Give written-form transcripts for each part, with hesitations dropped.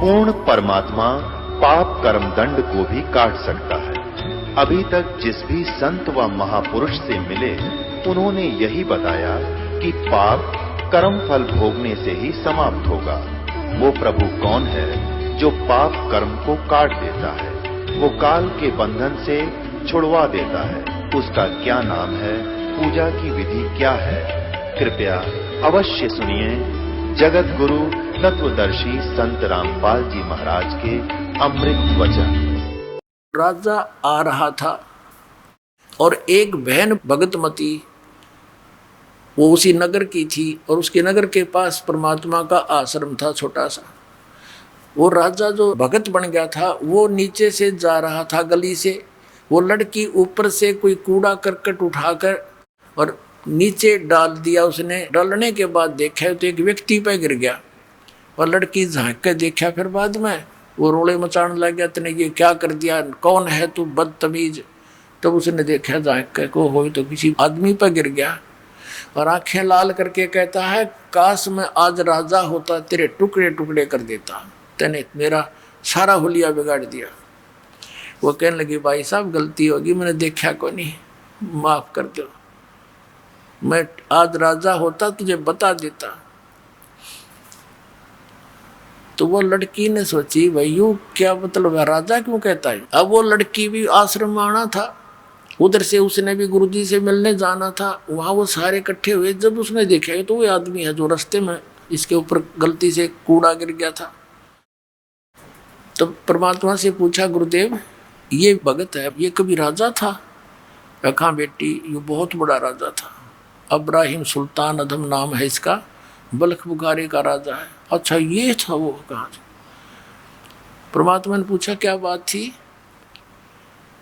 पूर्ण परमात्मा पाप कर्म दंड को भी काट सकता है। अभी तक जिस भी संत व महापुरुष से मिले उन्होंने यही बताया कि पाप कर्म फल भोगने से ही समाप्त होगा। वो प्रभु कौन है जो पाप कर्म को काट देता है, वो काल के बंधन से छुड़वा देता है। उसका क्या नाम है, पूजा की विधि क्या है? कृपया अवश्य सुनिए जगत गुरु तत्वदर्शी संत रामपाल जी महाराज के अमृत वचन। राजा आ रहा था और एक बहन भगतमती वो उसी नगर की थी और उसके नगर के पास परमात्मा का आश्रम था छोटा सा। वो राजा जो भगत बन गया था वो नीचे से जा रहा था गली से। वो लड़की ऊपर से कोई कूड़ा करकट उठाकर और नीचे डाल दिया उसने। डालने के बाद देखा तो एक व्यक्ति पे गिर गया और लड़की झांक कर देखा। फिर बाद में वो रोले मचाने लग गया, तूने ये क्या कर दिया, कौन है तू बदतमीज। तब उसने देखा झांक कर को हो तो किसी आदमी पर गिर गया और आंखें लाल करके कहता है, काश मैं आज राजा होता तेरे टुकड़े टुकड़े कर देता, तूने मेरा सारा हुलिया बिगाड़ दिया। वो कहने लगी, भाई साहब गलती होगी, मैंने देखा को नहीं, माफ कर दो, मैं आज राजा होता तुझे बता देता। तो वो लड़की ने सोची, भाई यू क्या मतलब है, राजा क्यों कहता है। अब वो लड़की भी आश्रम में आना था, उधर से उसने भी गुरुजी से मिलने जाना था। वहाँ वो सारे इकट्ठे हुए। जब उसने देखा तो वो आदमी है जो रास्ते में इसके ऊपर गलती से कूड़ा गिर गया था। तो परमात्मा से पूछा, गुरुदेव ये भगत है, ये कभी राजा था? कहा, बेटी ये बहुत बड़ा राजा था, अब्राहिम सुल्तान अदम नाम है इसका, बल्ख बुखारे का राजा है। अच्छा ये था वो, कहा। परमात्मा ने पूछा क्या बात थी?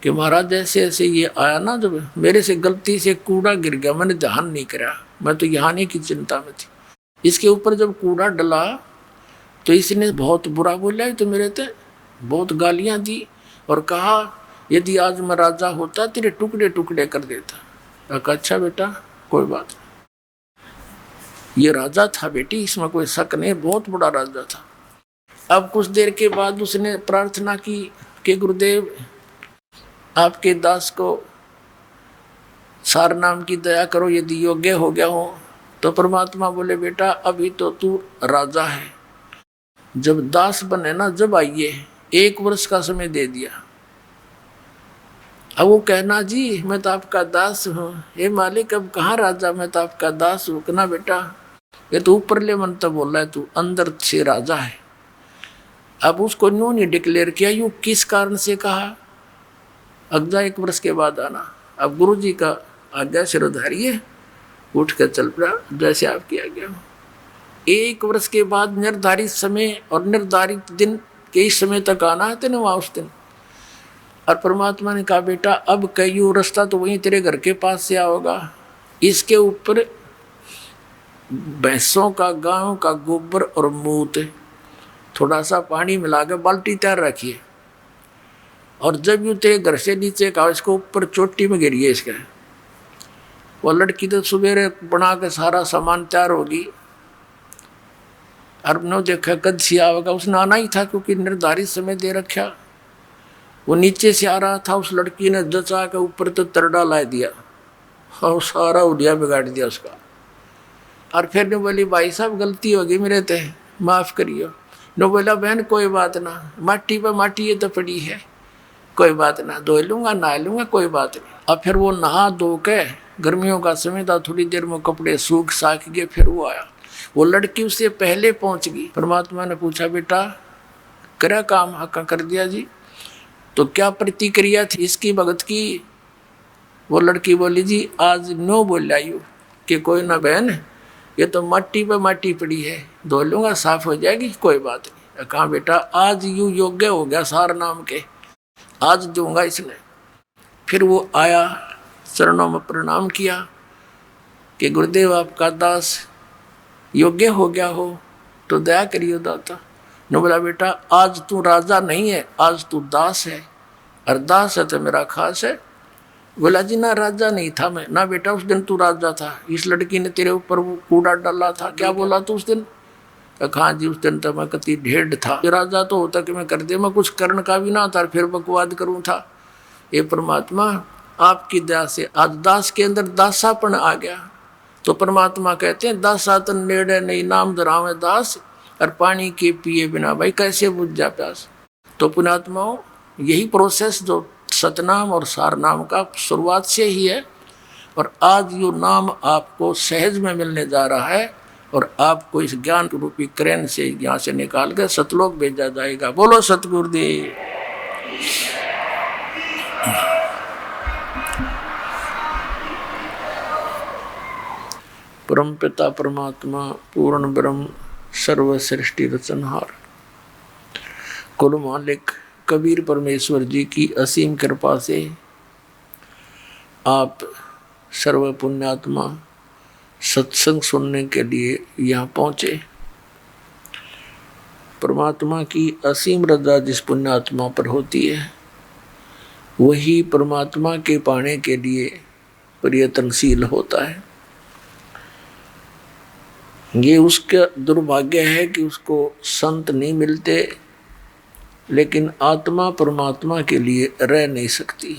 कि महाराज ऐसे ऐसे ये आया ना, जब मेरे से गलती से कूड़ा गिर गया, मैंने ध्यान नहीं करा, मैं तो यहाँ नहीं की चिंता में थी। इसके ऊपर जब कूड़ा डला तो इसने बहुत बुरा बोला, तो मेरे तो बहुत गालियाँ दी और कहा, यदि आज मैं राजा होता तेरे टुकड़े टुकड़े कर देता। कहा, अच्छा बेटा कोई बात नहीं, ये राजा था बेटी, इसमें कोई शक नहीं, बहुत बड़ा राजा था। अब कुछ देर के बाद उसने प्रार्थना की कि गुरुदेव आपके दास को सार नाम की दया करो, यदि योग्य हो गया हो। तो परमात्मा बोले, बेटा अभी तो तू राजा है, जब दास बने ना जब आइए, 1 वर्ष का समय दे दिया। अब वो कहना, जी मैं तो आपका दास हूँ। हे मालिक अब कहाँ राजा, मैं तो आपका दास हूँ। कहना, बेटा ये तो ऊपर ले मन तो बोल रहा है, तू अंदर से राजा है। अब उसको न्यू नहीं डिक्लेयर किया, यूँ किस कारण से कहा, अगला 1 वर्ष के बाद आना। अब गुरु जी का आज्ञा सिरोधारिये, उठ कर चल पड़ा जैसे आपकी आज्ञा हो। 1 वर्ष के बाद निर्धारित समय और निर्धारित दिन के इस समय तक आना है तेने वहाँ उस दिन। और परमात्मा ने कहा, बेटा अब कई रास्ता तो वहीं तेरे घर के पास से आओगा, इसके ऊपर भैंसों का गायों का गोबर और मूत थोड़ा सा पानी मिलाकर बाल्टी तैयार रखिए, और जब यूँ तेरे घर से नीचे का इसको ऊपर चोटी में गिरिए इसके। वो लड़की तो सवेरे बना के सारा सामान तैयार होगी, और ने देखा कद से आवेगा, उसने आना ही था क्योंकि निर्धारित समय दे रखा। वो नीचे से आ रहा था, उस लड़की ने जचा के ऊपर तो तरडा ला दिया और सारा उड़िया बिगाड़ दिया उसका। और फिर ने बोली, भाई साहब गलती होगी मेरे ते, माफ़ करियो। ने बोला, बहन कोई बात ना, माटी पर माटी ये तो पड़ी है, कोई बात ना, धो लूँगा नहा लूँगा, कोई बात नहीं। अब फिर वो नहा धो के, गर्मियों का समय था, थोड़ी देर में कपड़े सूख साख गए। फिर वो आया, वो लड़की उससे पहले पहुँच गई। परमात्मा ने पूछा, बेटा करा काम? हक्का कर दिया जी। तो क्या प्रतिक्रिया थी इसकी भगत की? वो लड़की बोली, जी आज नो बोल आयु कि कोई ना बहन, ये तो माटी पे माटी पड़ी है, धो लूँगा साफ हो जाएगी, कोई बात नहीं। कहा, बेटा आज यूँ योग्य हो गया सार नाम के, आज दूंगा इसने। फिर वो आया, चरणों में प्रणाम किया कि गुरुदेव आपका दास योग्य हो गया हो तो दया करियो दाता। ने बोला, बेटा आज तू राजा नहीं है, आज तू दास है, और दास है तो मेरा खास है। बोला, जी ना राजा नहीं था मैं। ना बेटा उस दिन तू राजा था, इस लड़की ने तेरे ऊपर वो कूड़ा डाला था, क्या बोला तू उस दिन? हाँ जी, उस दिन तो मैं कति ढेढ़ था, राजा तो होता कि मैं कर दे, मैं कुछ करण का भी ना था, फिर बकवाद करूं था। ये परमात्मा आपकी दया से आज दास के अंदर दासापन आ गया। तो परमात्मा कहते हैं दासा तन नेड़े नहीं नाम धरावे दास, और पानी के पिए बिना भाई कैसे बुझ जा प्यास। तो पुण्यात्माओं, यही प्रोसेस जो सतनाम और सारनाम का शुरुआत से ही है, और आज यो नाम आपको सहज में मिलने जा रहा है, और आपको इस ज्ञान रूपी क्रेन से यहाँ से निकाल कर सतलोक भेजा जाएगा। बोलो सतगुरुदेव। परम पिता परमात्मा पूर्ण ब्रह्म सर्व सृष्टि रचनहार कुल मालिक कबीर परमेश्वर जी की असीम कृपा से आप सर्व पुण्यात्मा सत्संग सुनने के लिए यहाँ पहुँचे। परमात्मा की असीम रजा जिस पुण्यात्मा पर होती है, वही परमात्मा के पाने के लिए प्रयत्नशील होता है। ये उसका दुर्भाग्य है कि उसको संत नहीं मिलते, लेकिन आत्मा परमात्मा के लिए रह नहीं सकती,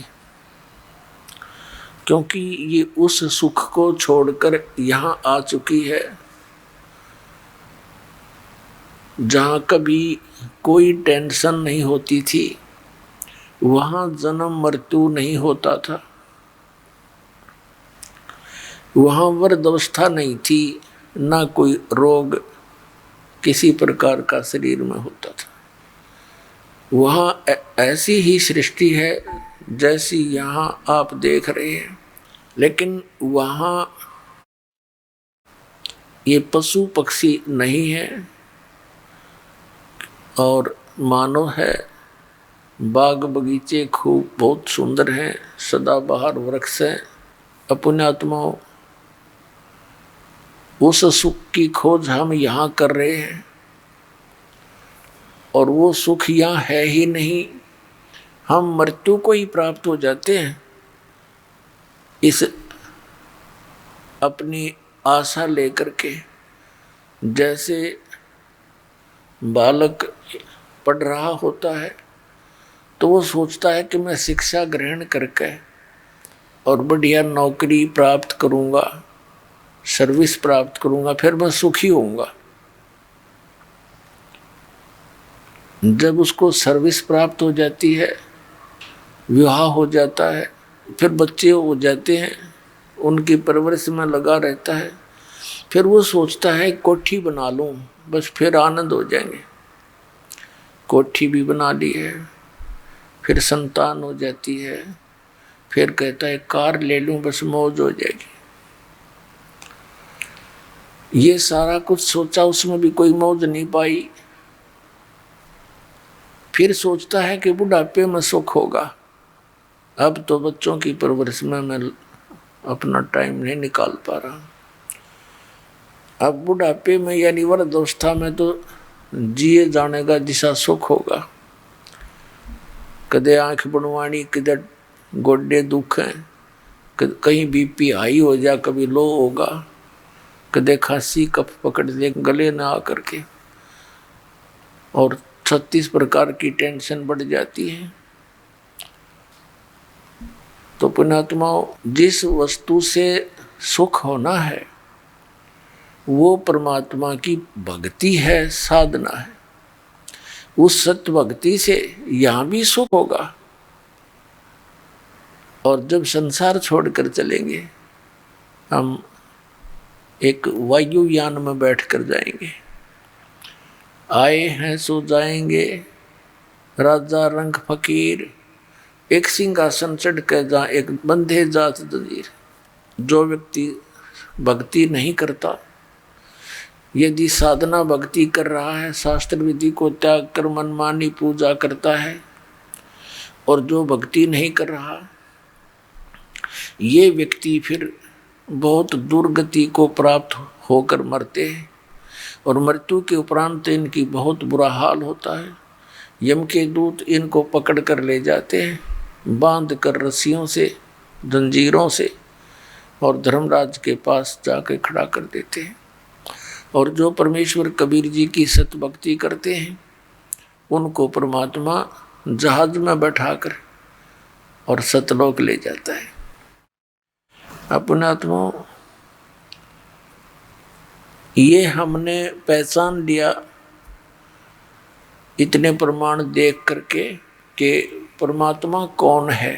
क्योंकि ये उस सुख को छोड़कर यहाँ आ चुकी है जहाँ कभी कोई टेंशन नहीं होती थी, वहाँ जन्म मृत्यु नहीं होता था, वहाँ वृद्धावस्था नहीं थी, ना कोई रोग किसी प्रकार का शरीर में होता था। वहाँ ऐसी ही सृष्टि है जैसी यहाँ आप देख रहे हैं, लेकिन वहाँ ये पशु पक्षी नहीं है और मानव है। बाग बगीचे खूब बहुत सुंदर हैं, सदाबहार वृक्ष हैं। पुण्यात्माओं, उस सुख की खोज हम यहाँ कर रहे हैं, और वो सुख यहाँ है ही नहीं, हम मृत्यु को ही प्राप्त हो जाते हैं। इस अपनी आशा लेकर के, जैसे बालक पढ़ रहा होता है तो वो सोचता है कि मैं शिक्षा ग्रहण करके और बढ़िया नौकरी प्राप्त करूँगा, सर्विस प्राप्त करूँगा, फिर मैं सुखी होऊंगा। जब उसको सर्विस प्राप्त हो जाती है, विवाह हो जाता है, फिर बच्चे हो जाते हैं, उनकी परवरिश में लगा रहता है, फिर वो सोचता है कोठी बना लूँ, बस फिर आनंद हो जाएंगे। कोठी भी बना ली है, फिर संतान हो जाती है, फिर कहता है कार ले लूँ, बस मौज हो जाएगी। ये सारा कुछ सोचा, उसमें भी कोई मौज नहीं पाई। फिर सोचता है कि बुढ़ापे में सुख होगा। अब तो बच्चों की परवरिश में मैं अपना टाइम नहीं निकाल पा रहा। अब बुढ़ापे में यानी वृद्धावस्था में तो जिए जाने का जिसा सुख होगा। कदे आंख बनवानी, कदे गोडे दुख हैं, कहीं बीपी हाई हो जा, कभी लो होगा, कदे खांसी कफ पकड़ ले गले ना आकर के, और 36 प्रकार की टेंशन बढ़ जाती है। तो पुण्यात्माओं, जिस वस्तु से सुख होना है वो परमात्मा की भक्ति है, साधना है। उस सत्य भक्ति से यहाँ भी सुख होगा, और जब संसार छोड़कर चलेंगे, हम एक वायुयान में बैठकर जाएंगे। आए हैं सो जाएंगे, राजा रंग फकीर, एक सिंहासन चढ़ कर जा एक बंधे जात जंजीर। जो व्यक्ति भक्ति नहीं करता, यदि साधना भक्ति कर रहा है, शास्त्र विधि को त्याग कर मनमानी पूजा करता है, और जो भक्ति नहीं कर रहा, ये व्यक्ति फिर बहुत दुर्गति को प्राप्त होकर मरते हैं, और मृत्यु के उपरांत इनकी बहुत बुरा हाल होता है। यम के दूत इनको पकड़ कर ले जाते हैं, बांध कर रस्सियों से, जंजीरों से, और धर्मराज के पास जाकर खड़ा कर देते हैं। और जो परमेश्वर कबीर जी की सत भक्ति करते हैं उनको परमात्मा जहाज में बैठाकर और सतलोक ले जाता है। अपने आत्मा ये हमने पहचान लिया इतने प्रमाण देख करके कि परमात्मा कौन है,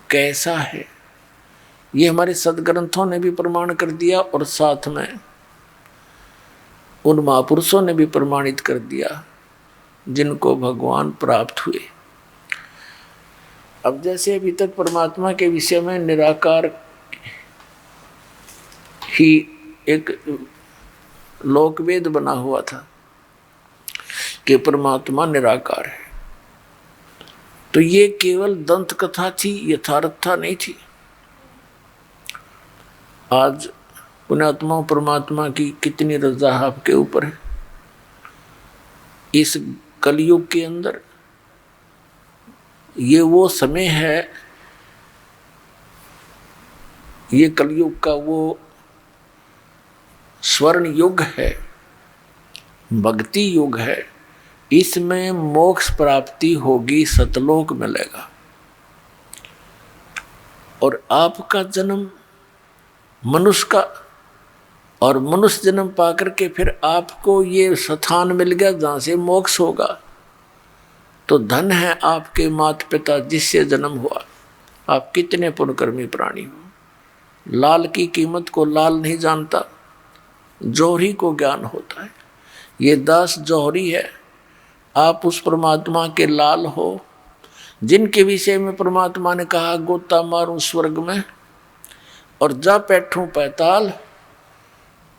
कैसा है, ये हमारे सदग्रंथों ने भी प्रमाण कर दिया और साथ में उन महापुरुषों ने भी प्रमाणित कर दिया जिनको भगवान प्राप्त हुए। अब जैसे अभी तक परमात्मा के विषय में निराकार ही एक लोकवेद बना हुआ था कि परमात्मा निराकार है, तो ये केवल दंत कथा थी, यथार्थता नहीं थी। आज पुण्यात्मा परमात्मा की कितनी रजा आपके ऊपर है। इस कलयुग के अंदर ये वो समय है, ये कलयुग का वो स्वर्ण युग है, भक्ति युग है। इसमें मोक्ष प्राप्ति होगी, सतलोक मिलेगा। और आपका जन्म मनुष्य का, और मनुष्य जन्म पाकर के फिर आपको ये स्थान मिल गया जहाँ से मोक्ष होगा, तो धन है आपके माता पिता जिससे जन्म हुआ। आप कितने पुण्यकर्मी प्राणी हो। लाल की कीमत को लाल नहीं जानता, जौहरी को ज्ञान होता है। ये दास जौहरी है, आप उस परमात्मा के लाल हो जिनके विषय में परमात्मा ने कहा गोता मारूं स्वर्ग में और जा बैठूं पैताल,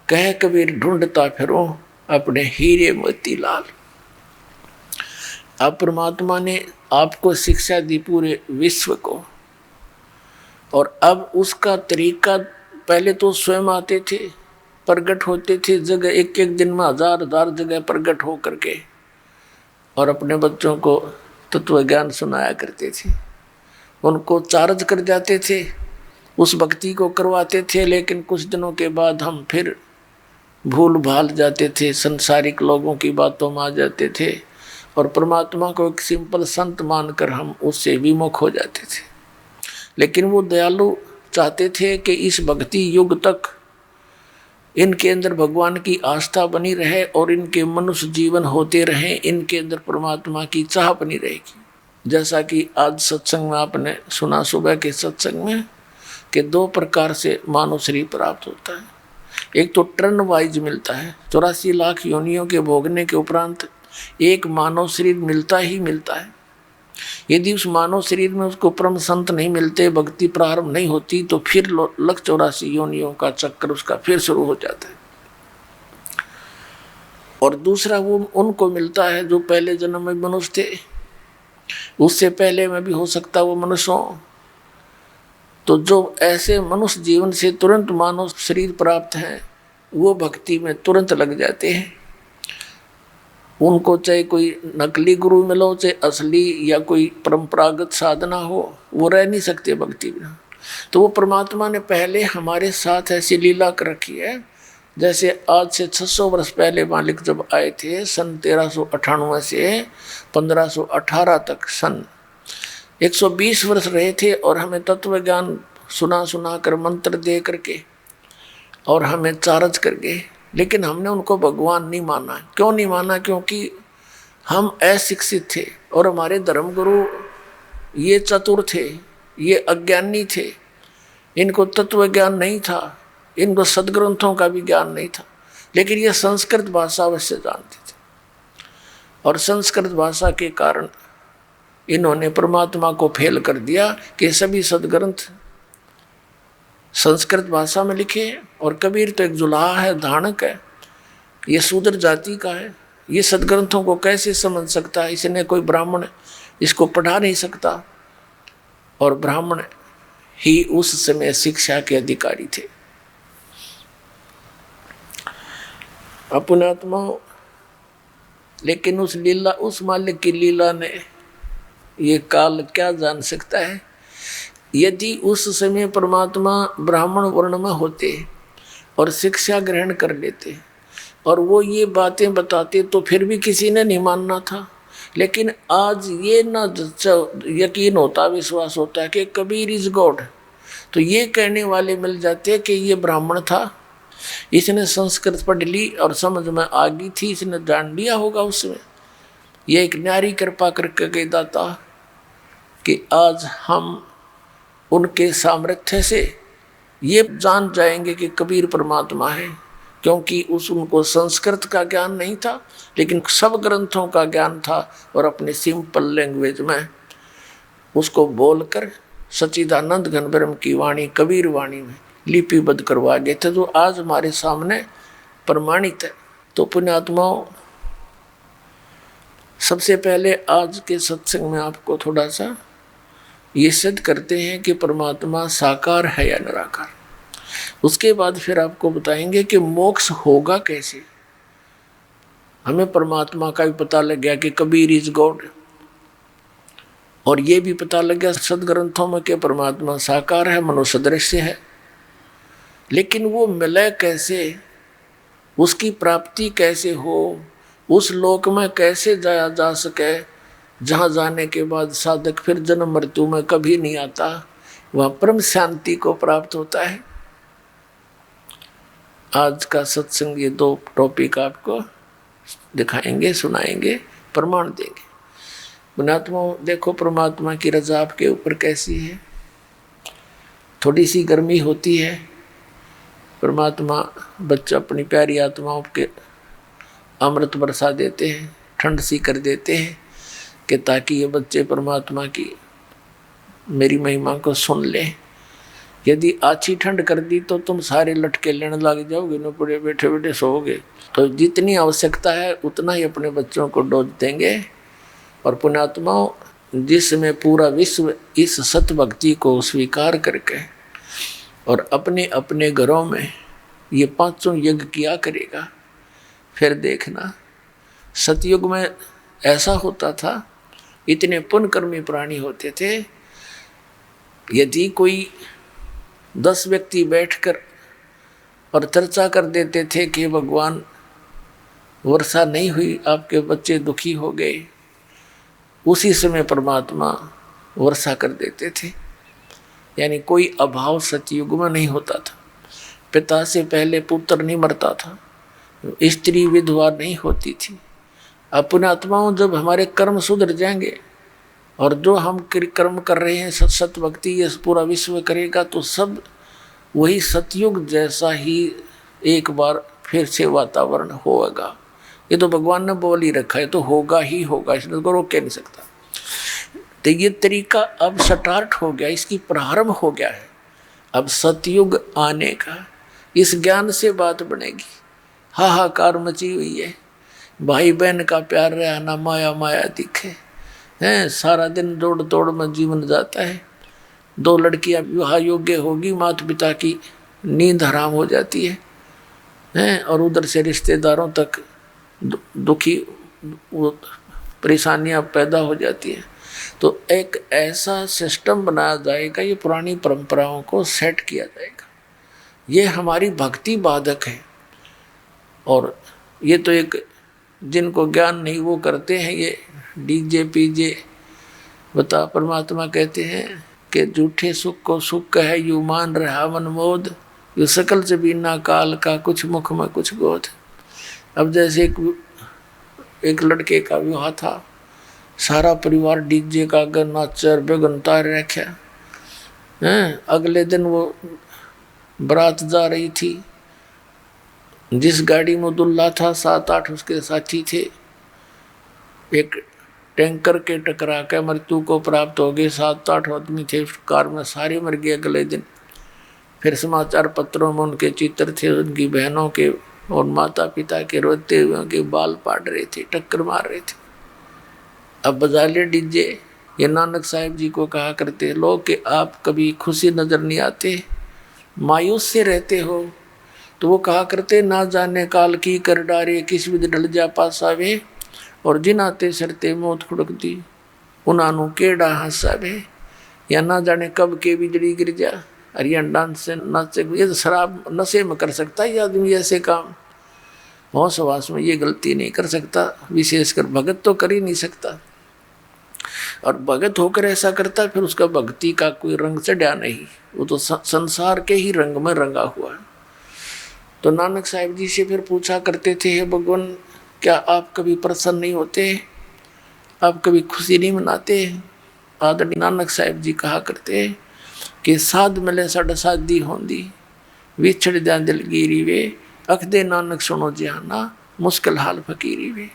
कह कबीर ढूंढता फिरूं अपने हीरे मोती लाल। अब परमात्मा ने आपको शिक्षा दी पूरे विश्व को, और अब उसका तरीका, पहले तो स्वयं आते थे, प्रगट होते थे जगह, एक एक दिन में हजार हजार जगह प्रगट हो करके और अपने बच्चों को तत्व ज्ञान सुनाया करते थे। उनको चार्ज कर जाते थे, उस भक्ति को करवाते थे, लेकिन कुछ दिनों के बाद हम फिर भूल भाल जाते थे, संसारिक लोगों की बातों में आ जाते थे और परमात्मा को एक सिंपल संत मानकर हम उससे विमुख हो जाते थे। लेकिन वो दयालु चाहते थे कि इस भक्ति युग तक इनके अंदर भगवान की आस्था बनी रहे और इनके मनुष्य जीवन होते रहें, इनके अंदर परमात्मा की चाह बनी रहेगी। जैसा कि आज सत्संग में आपने सुना, सुबह के सत्संग में, कि दो प्रकार से मानव शरीर प्राप्त होता है। एक तो टर्न वाइज मिलता है, 84 लाख योनियों के भोगने के उपरांत एक मानव शरीर मिलता ही मिलता है। यदि उस मानव शरीर में उसको परम संत नहीं मिलते, भक्ति प्रारंभ नहीं होती, तो फिर 184 योनियों का चक्कर उसका फिर शुरू हो जाता है। और दूसरा वो उनको मिलता है जो पहले जन्म में मनुष्य थे, उससे पहले में भी हो सकता वो मनुष्य हो। तो जो ऐसे मनुष्य जीवन से तुरंत मानव शरीर प्राप्त हैं, वो भक्ति में तुरंत लग जाते हैं। उनको चाहे कोई नकली गुरु मिलो, चाहे असली या कोई परंपरागत साधना हो, वो रह नहीं सकते भक्ति में। तो वो परमात्मा ने पहले हमारे साथ ऐसी लीला कर रखी है। जैसे आज से 600 वर्ष पहले मालिक जब आए थे, सन 1398 से 1518 तक, सन 120 वर्ष रहे थे और हमें तत्व ज्ञान सुना कर, मंत्र दे करके और हमें चार्ज करके, लेकिन हमने उनको भगवान नहीं माना। क्यों नहीं माना? क्योंकि हम अशिक्षित थे और हमारे धर्मगुरु ये चतुर थे, ये अज्ञानी थे, इनको तत्व ज्ञान नहीं था, इनको सदग्रंथों का भी ज्ञान नहीं था। लेकिन ये संस्कृत भाषा अवश्य जानते थे और संस्कृत भाषा के कारण इन्होंने परमात्मा को फेल कर दिया कि सभी सदग्रंथ संस्कृत भाषा में लिखे हैं। और कबीर तो एक जुलाहा है, धानक है, ये शूद्र जाति का है, ये सदग्रंथों को कैसे समझ सकता है? इसने कोई ब्राह्मण इसको पढ़ा नहीं सकता। और ब्राह्मण ही उस समय शिक्षा के अधिकारी थे। अपनात्मा, लेकिन उस लीला, उस मालिक की लीला ने ये काल क्या जान सकता है? यदि उस समय परमात्मा ब्राह्मण वर्ण में होते और शिक्षा ग्रहण कर लेते और वो ये बातें बताते तो फिर भी किसी ने नहीं मानना था। लेकिन आज ये ना यकीन होता, विश्वास होता है कि कबीर इज गॉड, तो ये कहने वाले मिल जाते कि ये ब्राह्मण था, इसने संस्कृत पढ़ ली और समझ में आ गई थी, इसने जान लिया होगा उसमें। ये एक न्यारी कृपा करके कह दाता कि आज हम उनके सामर्थ्य से ये जान जाएंगे कि कबीर परमात्मा है, क्योंकि उनको संस्कृत का ज्ञान नहीं था लेकिन सब ग्रंथों का ज्ञान था और अपने सिंपल लैंग्वेज में उसको बोलकर सच्चिदानंद घन ब्रह्म की वाणी कबीर वाणी में लिपिबद्ध करवा गए थे, जो आज हमारे सामने प्रमाणित है। तो पुण्यात्माओं, सबसे पहले आज के सत्संग में आपको थोड़ा सा ये सिद्ध करते हैं कि परमात्मा साकार है या निराकार। उसके बाद फिर आपको बताएंगे कि मोक्ष होगा कैसे। हमें परमात्मा का भी पता लग गया कि कबीर इज गॉड, और ये भी पता लग गया सदग्रंथों में कि परमात्मा साकार है, मनुसदृश्य है। लेकिन वो मिले कैसे, उसकी प्राप्ति कैसे हो, उस लोक में कैसे जाया जा सके जहाँ जाने के बाद साधक फिर जन्म मृत्यु में कभी नहीं आता, वह परम शांति को प्राप्त होता है। आज का सत्संग ये दो टॉपिक आपको दिखाएंगे, सुनाएंगे, प्रमाण देंगे। पुण्यात्मा देखो परमात्मा की रजा आपके ऊपर कैसी है। थोड़ी सी गर्मी होती है, परमात्मा बच्चा अपनी प्यारी आत्माओं के अमृत बरसा देते हैं, ठंड सी कर देते हैं कि ताकि ये बच्चे परमात्मा की मेरी महिमा को सुन लें। यदि अच्छी ठंड कर दी तो तुम सारे लटके लेने लग जाओगे, न पड़े बैठे बैठे सोओगे। तो जितनी आवश्यकता है उतना ही अपने बच्चों को डोज देंगे। और पुण्यात्माओं, जिसमें पूरा विश्व इस सत भक्ति को स्वीकार करके और अपने अपने घरों में ये पांचों यज्ञ किया करेगा, फिर देखना सतयुग में ऐसा होता था, इतने पुण्यकर्मी प्राणी होते थे, यदि कोई 10 व्यक्ति बैठकर और चर्चा कर देते थे कि भगवान वर्षा नहीं हुई, आपके बच्चे दुखी हो गए, उसी समय परमात्मा वर्षा कर देते थे। यानी कोई अभाव सतयुग में नहीं होता था। पिता से पहले पुत्र नहीं मरता था, स्त्री विधवा नहीं होती थी। अब पुण्यात्माओं, जब हमारे कर्म सुधर जाएंगे और जो हम कर्म कर रहे हैं सत भक्ति ये पूरा विश्व करेगा, तो सब वही सतयुग जैसा ही एक बार फिर से वातावरण होगा। ये तो भगवान ने बोल ही रखा है, तो होगा ही होगा, इसमें को रोक के नहीं सकता। तो ये तरीका अब स्टार्ट हो गया, इसकी प्रारंभ हो गया है। अब सतयुग आने का इस ज्ञान से बात बनेगी। हाहाकार मची हुई है, भाई बहन का प्यार रहा ना माया माया दिखे हैं, सारा दिन दौड़ दौड़ में जीवन जाता है। 2 लड़कियां विवाह योग्य होगी, माता पिता की नींद हराम हो जाती है और उधर से रिश्तेदारों तक दुखी परेशानियां पैदा हो जाती हैं। तो एक ऐसा सिस्टम बनाया जाएगा, ये पुरानी परंपराओं को सेट किया जाएगा। ये हमारी भक्ति बाधक है। और ये तो एक जिनको ज्ञान नहीं वो करते हैं ये डीजे पीजे। बता परमात्मा कहते हैं कि झूठे सुख को सुख है, यू मान रहा मनमोद, यू सकल से बिना काल का, कुछ मुख में कुछ गोद। अब जैसे एक लड़के का विवाह था, सारा परिवार डीजे का नाचर बेगनता रखा है। अगले दिन वो बारात जा रही थी, जिस गाड़ी में दुल्हा था 7-8 उसके साथी थे, एक टैंकर के टकरा के मृत्यु को प्राप्त हो गए। 7-8 आदमी थे कार में, सारे मर गए अगले दिन। फिर समाचार पत्रों में उनके चित्र थे, उनकी बहनों के और माता पिता के रोते हुए के बाल पाट रहे थे, टक्कर मार रहे थे। अब बजा ले डीजे। ये नानक साहिब जी को कहा करते लोग कि आप कभी खुशी नजर नहीं आते, मायूस से रहते हो। तो वो कहा करते ना जाने काल की कर डारे, किस विध ढल जा पासावे, और जिनाते सरते मौत खुड़कती उन्होंने केड़ा हंसावे। या ना जाने कब के बिजली गिर जा, हरियाणा डांस से नाचे, ये तो शराब नशे में कर सकता है ये आदमी ऐसे काम, होश हवास में ये गलती नहीं कर सकता, विशेषकर भगत तो कर ही नहीं सकता। और भगत होकर ऐसा करता है फिर उसका भक्ति का कोई रंग चढ़ा नहीं, वो तो संसार के ही रंग में रंगा हुआ है। तो नानक साहिब जी से फिर पूछा करते थे, हे भगवान क्या आप कभी प्रसन्न नहीं होते, आप कभी खुशी नहीं मनाते? आदरणीय नानक साहिब जी कहा करते कि साध मिले साढ़े शादी होंदी, विछड़ जा दिलगिरी वे, अख दे नानक सुनो जिहाना, मुश्किल हाल फकीरी वे।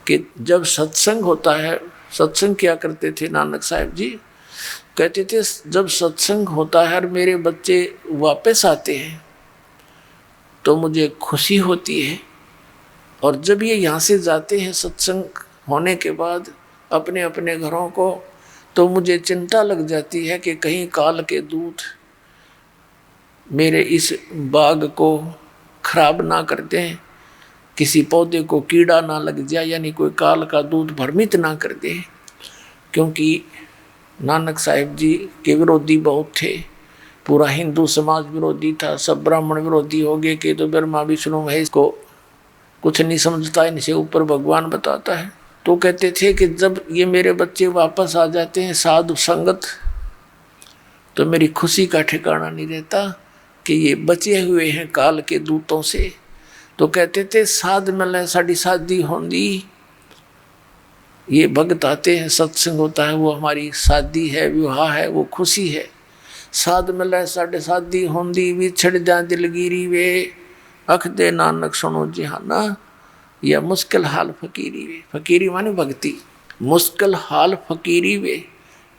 कि जब सत्संग होता है, सत्संग क्या करते थे नानक साहिब जी, कहते थे जब सत्संग होता है और मेरे बच्चे वापस आते हैं तो मुझे खुशी होती है, और जब ये यहाँ से जाते हैं सत्संग होने के बाद अपने अपने घरों को, तो मुझे चिंता लग जाती है कि कहीं काल के दूत मेरे इस बाग को खराब ना कर दें, किसी पौधे को कीड़ा ना लग जाए, यानी कोई काल का दूत भ्रमित ना कर दे। क्योंकि नानक साहिब जी के विरोधी बहुत थे, पूरा हिंदू समाज विरोधी था, सब ब्राह्मण विरोधी हो गए कि तो ब्रह्मा विष्णु महेश को कुछ नहीं समझता, इनसे ऊपर भगवान बताता है। तो कहते थे कि जब ये मेरे बच्चे वापस आ जाते हैं साधु संगत, तो मेरी खुशी का ठिकाना नहीं रहता कि ये बचे हुए हैं काल के दूतों से। तो कहते थे साध मिले साड़ी शादी होंदी, ये भक्त आते हैं सत्संग होता है वो हमारी शादी है, विवाह है, वो खुशी है। साध मिले साढ़े शादी होंदी, विछड़ जा दिलगिरी वे, अख दे नानक सुनो जिहाना, या मुश्किल हाल फकीरी वे। फकीरी माने भक्ति, मुश्किल हाल फकीरी वे,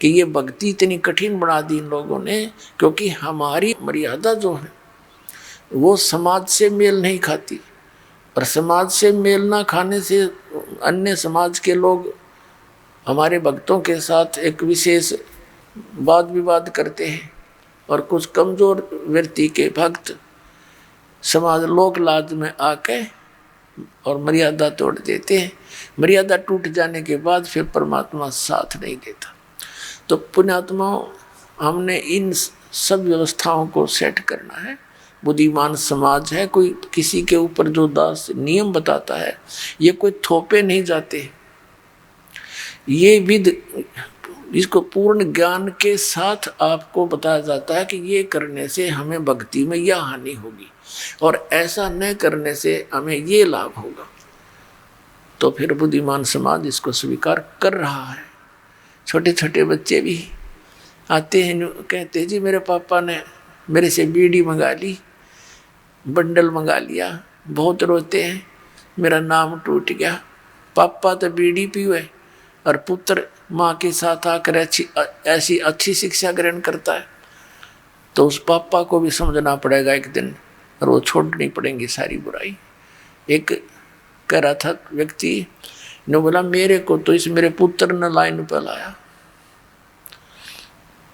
कि ये भक्ति इतनी कठिन बना दी इन लोगों ने, क्योंकि हमारी मर्यादा जो है वो समाज से मेल नहीं खाती, और समाज से मेल ना खाने से अन्य समाज के लोग हमारे भक्तों के साथ एक विशेष वाद विवाद करते हैं, और कुछ कमजोर व्यक्ति के भक्त समाज लोक लाज में आके और मर्यादा तोड़ देते हैं। मर्यादा टूट जाने के बाद फिर परमात्मा साथ नहीं देता। तो पुण्यात्माओं, हमने इन सब व्यवस्थाओं को सेट करना है। बुद्धिमान समाज है, कोई किसी के ऊपर जो दास नियम बताता है, ये कोई थोपे नहीं जाते, ये विद इसको पूर्ण ज्ञान के साथ आपको बताया जाता है कि ये करने से हमें भक्ति में यह हानि होगी, और ऐसा न करने से हमें ये लाभ होगा। तो फिर बुद्धिमान समाज इसको स्वीकार कर रहा है। छोटे छोटे बच्चे भी आते हैं, कहते हैं जी मेरे पापा ने मेरे से बीड़ी मंगा ली, बंडल मंगा लिया, बहुत रोते हैं, मेरा नाम टूट गया। पापा तो बीड़ी पीवे और पुत्र माँ के साथ आकर ऐसी अच्छी शिक्षा ग्रहण करता है, तो उस पापा को भी समझना पड़ेगा एक दिन, और वो छोड़नी पड़ेंगी सारी बुराई। एक कह रहा था व्यक्ति ने बोला, मेरे को तो इस मेरे पुत्र ने लाइन पर लाया,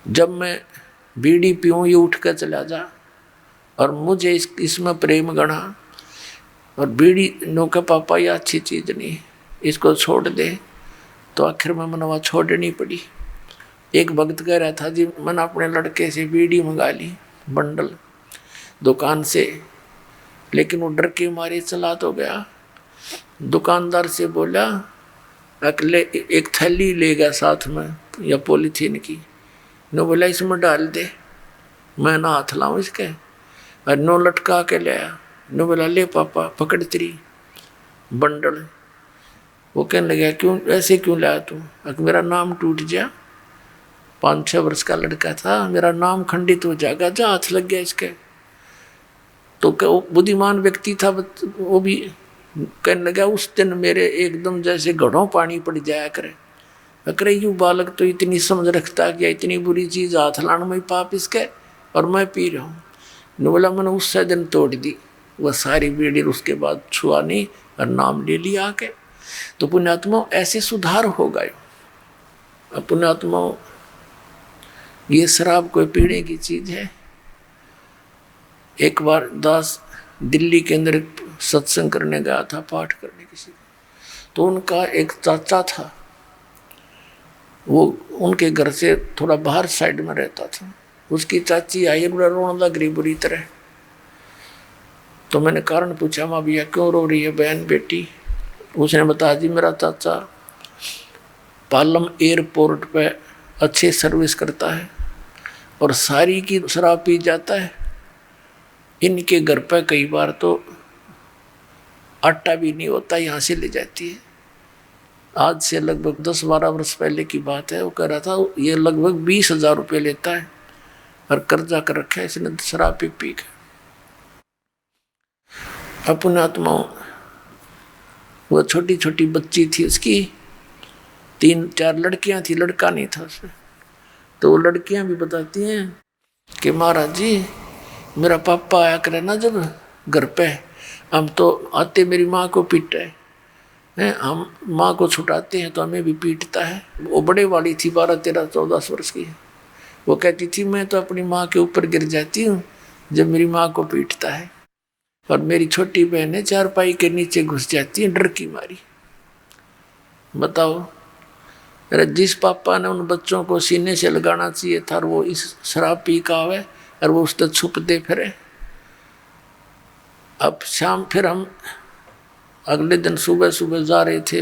जब मैं बीड़ी पीऊँ ये उठ कर चला जा, और मुझे इसमें प्रेम गढ़ा, और बीड़ी नो का पापा ये अच्छी चीज़ नहीं, इसको छोड़ दे। तो आखिर में मनवा छोड़नी पड़ी। एक भक्त कह रहा था जी मैंने अपने लड़के से बीड़ी मंगा ली बंडल दुकान से, लेकिन वो डर के मारे चला तो गया। दुकानदार से बोला अगले एक थैली लेगा साथ में या पॉलीथीन की, नो बोला इसमें डाल दे, मैं ना हाथ लाऊं इसके, और नो लटका के ले आया। नो बोला ले पापा पकड़ तेरी बंडल। वो कहने लगा क्यों ऐसे क्यों लाया तू? मेरा नाम टूट जा, 5-6 वर्ष का लड़का था, मेरा नाम खंडित हो जाएगा, जा हाथ लग गया इसके। तो बुद्धिमान व्यक्ति था, वो भी कहने लगा उस दिन मेरे एकदम जैसे घड़ों पानी पड़ जाया करे। अरे यू बालक तो इतनी समझ रखता है, इतनी बुरी चीज़ हाथ लाने में पाप इसके, और मैं पी रहा हूँ। ने बोला मैंने उससे दिन तोड़ दी, वह सारी बीड़ी उसके बाद छुआ नहीं और नाम ले लिया आके। तो पुण्यात्मा ऐसे सुधार हो गए। अब पुण्यात्मा ये शराब कोई पीने की चीज़ है। एक बार दास दिल्ली के अंदर सत्संग करने गया था, पाठ करने किसी, तो उनका एक चाचा था, वो उनके घर से थोड़ा बाहर साइड में रहता था। उसकी चाची आई रोने लग रही बुरी तरह। तो मैंने कारण पूछा, माँ भैया क्यों रो रही है बहन बेटी? उसने बताया, जी मेरा चाचा पालम एयरपोर्ट पे अच्छे सर्विस करता है और सारी की शराब पी जाता है। इनके घर पे कई बार तो आटा भी नहीं होता, यहाँ से ले जाती है। आज से लगभग 10-12 वर्ष पहले की बात है। वो कह रहा था ये लगभग 20,000 रुपये लेता है और कर्जा कर रखा है इसने शराब पी पी के। अपने आत्माओं, वो छोटी छोटी बच्ची थी उसकी, 3-4 लड़कियां थी, लड़का नहीं था उसमें। तो वो लड़कियां भी बताती हैं कि महाराज जी मेरा पापा आया करे ना जब घर पे, हम तो आते मेरी माँ को पीटे हैं, हम माँ को छुटाते हैं तो हमें भी पीटता है। वो बड़े वाली थी, 12-13-14 वर्ष की। वो कहती थी मैं तो अपनी माँ के ऊपर गिर जाती हूँ जब मेरी माँ को पीटता है, और मेरी छोटी बहनें चारपाई के नीचे घुस जाती हैं डर की मारी। बताओ, अरे जिस पापा ने उन बच्चों को सीने से लगाना चाहिए था वो इस शराब पी का आवे और वो उससे छुपते फिरे। अब शाम फिर हम अगले दिन सुबह सुबह जा रहे थे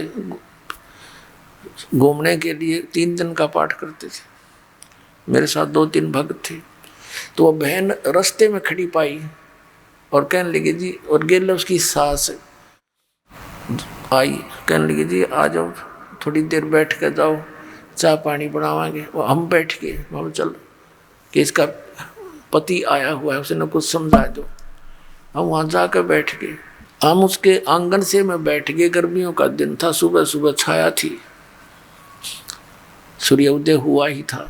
घूमने के लिए, 3 दिन का पाठ करते थे, मेरे साथ 2-3 भक्त थे। तो वो बहन रास्ते में खड़ी पाई और कहने लगी जी, और गेल उसकी सास आई, कहने लगी जी आ जाओ थोड़ी देर बैठ कर जाओ, चाय पानी बनावांगे। वो हम बैठ गए, हम चल कि इसका पति आया हुआ है उसने कुछ समझा दो। हम वहाँ जाकर बैठ गए, हम उसके आंगन से मैं बैठ गए। गर्मियों का दिन था, सुबह सुबह छाया थी, सूर्योदय हुआ ही था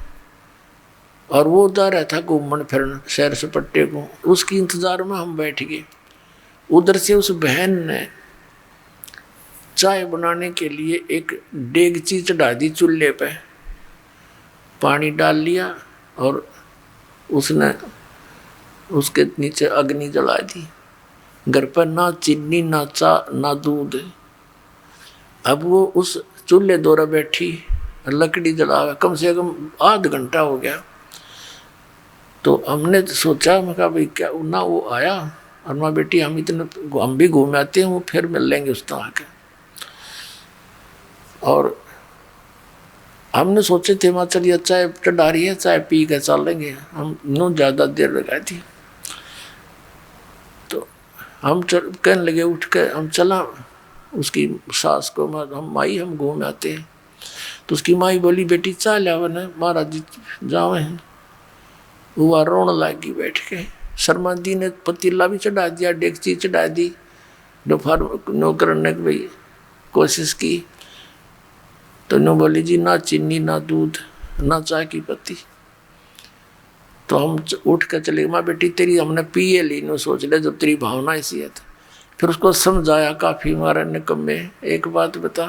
और वो जा रहा था घूमन फिरन सैर सपट्टे को, उसकी इंतजार में हम बैठ गए। उधर से उस बहन ने चाय बनाने के लिए एक डेगची चढ़ा दी चूल्हे पे, पानी डाल लिया और उसने उसके नीचे अग्नि जला दी। घर पर ना चीनी ना चा ना दूध। अब वो उस चूल्हे दौरा बैठी, लकड़ी जला, कम से कम आध घंटा हो गया। तो हमने सोचा, मैं कहा भाई क्या ना वो आया, और माँ बेटी हम भी घूम आते हैं, वो फिर मिल लेंगे उस तरह के। और हमने सोचे थे माँ चलिए चाय चढ़ा रही है, चाय पी के चलेंगे, हम नो ज़्यादा देर लगा दी। तो हम कहने लगे उठ के हम चला उसकी सास को, हम माई हम घूम आते हैं। तो उसकी माई बोली बेटी चाय लाओ ना, महाराज जी जाओ हैं। वो रोने लगी बैठ के। शर्मा दी ने पतीला भी चढ़ा दिया, डेगची चढ़ा दी, दोपहर नौकर ने भाई कोशिश की तो नो बोली जी ना चीनी ना दूध ना चाय की पत्ती। तो हम उठ कर चले, माँ बेटी तेरी हमने पिए ली, नो सोच ले जब तेरी भावना ऐसी है। फिर उसको समझाया काफ़ी, मारा निकम्मे एक बात बता,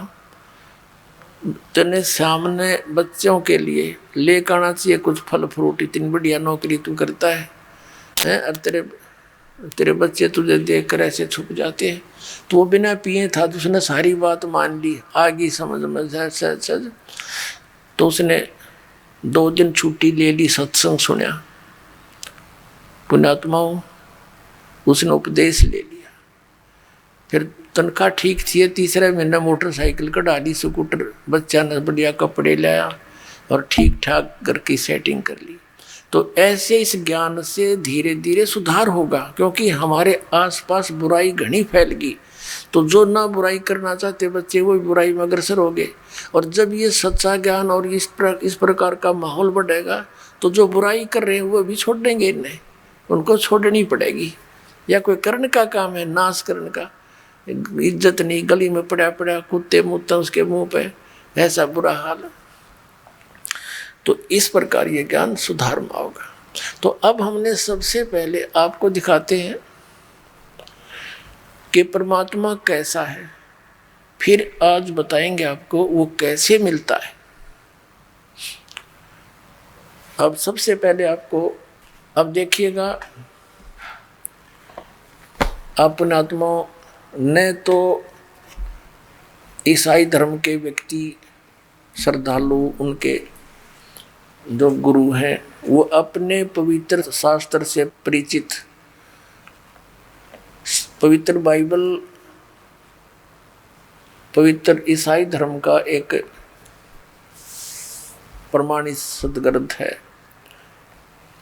तेने सामने बच्चों के लिए लेकर आना चाहिए कुछ फल फ्रूट, इतनी बढ़िया नौकरी तू करता है और तेरे बच्चे तुझे देख कर ऐसे छुप जाते हैं। तो वो बिना पिए था तो उसने सारी बात मान ली, आगे समझ में सच। तो उसने 2 दिन छुट्टी ले ली, सत्संग सुना, पुण्यात्माओं उसने उपदेश ले लिया। फिर तनख्वाह ठीक थी, 3रे महीने मोटरसाइकिल कढ़ा ली, स्कूटर, बच्चा ने बढ़िया कपड़े लाया और ठीक ठाक घर की सेटिंग कर ली। तो ऐसे इस ज्ञान से धीरे धीरे सुधार होगा, क्योंकि हमारे आसपास बुराई घनी फैल गई। तो जो ना बुराई करना चाहते बच्चे वो बुराई में अग्रसर हो गए। और जब ये सच्चा ज्ञान और इस प्रकार का माहौल बढ़ेगा तो जो बुराई कर रहे हैं वो भी छोड़ देंगे, इन्हें उनको छोड़नी पड़ेगी। या कोई कर्ण का काम है, नाश करण का, इज्जत नहीं, गली में पड़ा पड़ा कुत्ते मुत्ता उसके मुंह पे, ऐसा बुरा हाल। तो इस प्रकार ये ज्ञान सुधार में होगा। तो अब हमने सबसे पहले आपको दिखाते हैं कि परमात्मा कैसा है, फिर आज बताएंगे आपको वो कैसे मिलता है। अब सबसे पहले आपको अब देखिएगा, अपने आत्मा ने तो ईसाई धर्म के व्यक्ति श्रद्धालु उनके जो गुरु हैं वो अपने पवित्र शास्त्र से परिचित, पवित्र बाइबल पवित्र ईसाई धर्म का एक प्रमाणित सदग्रंथ है,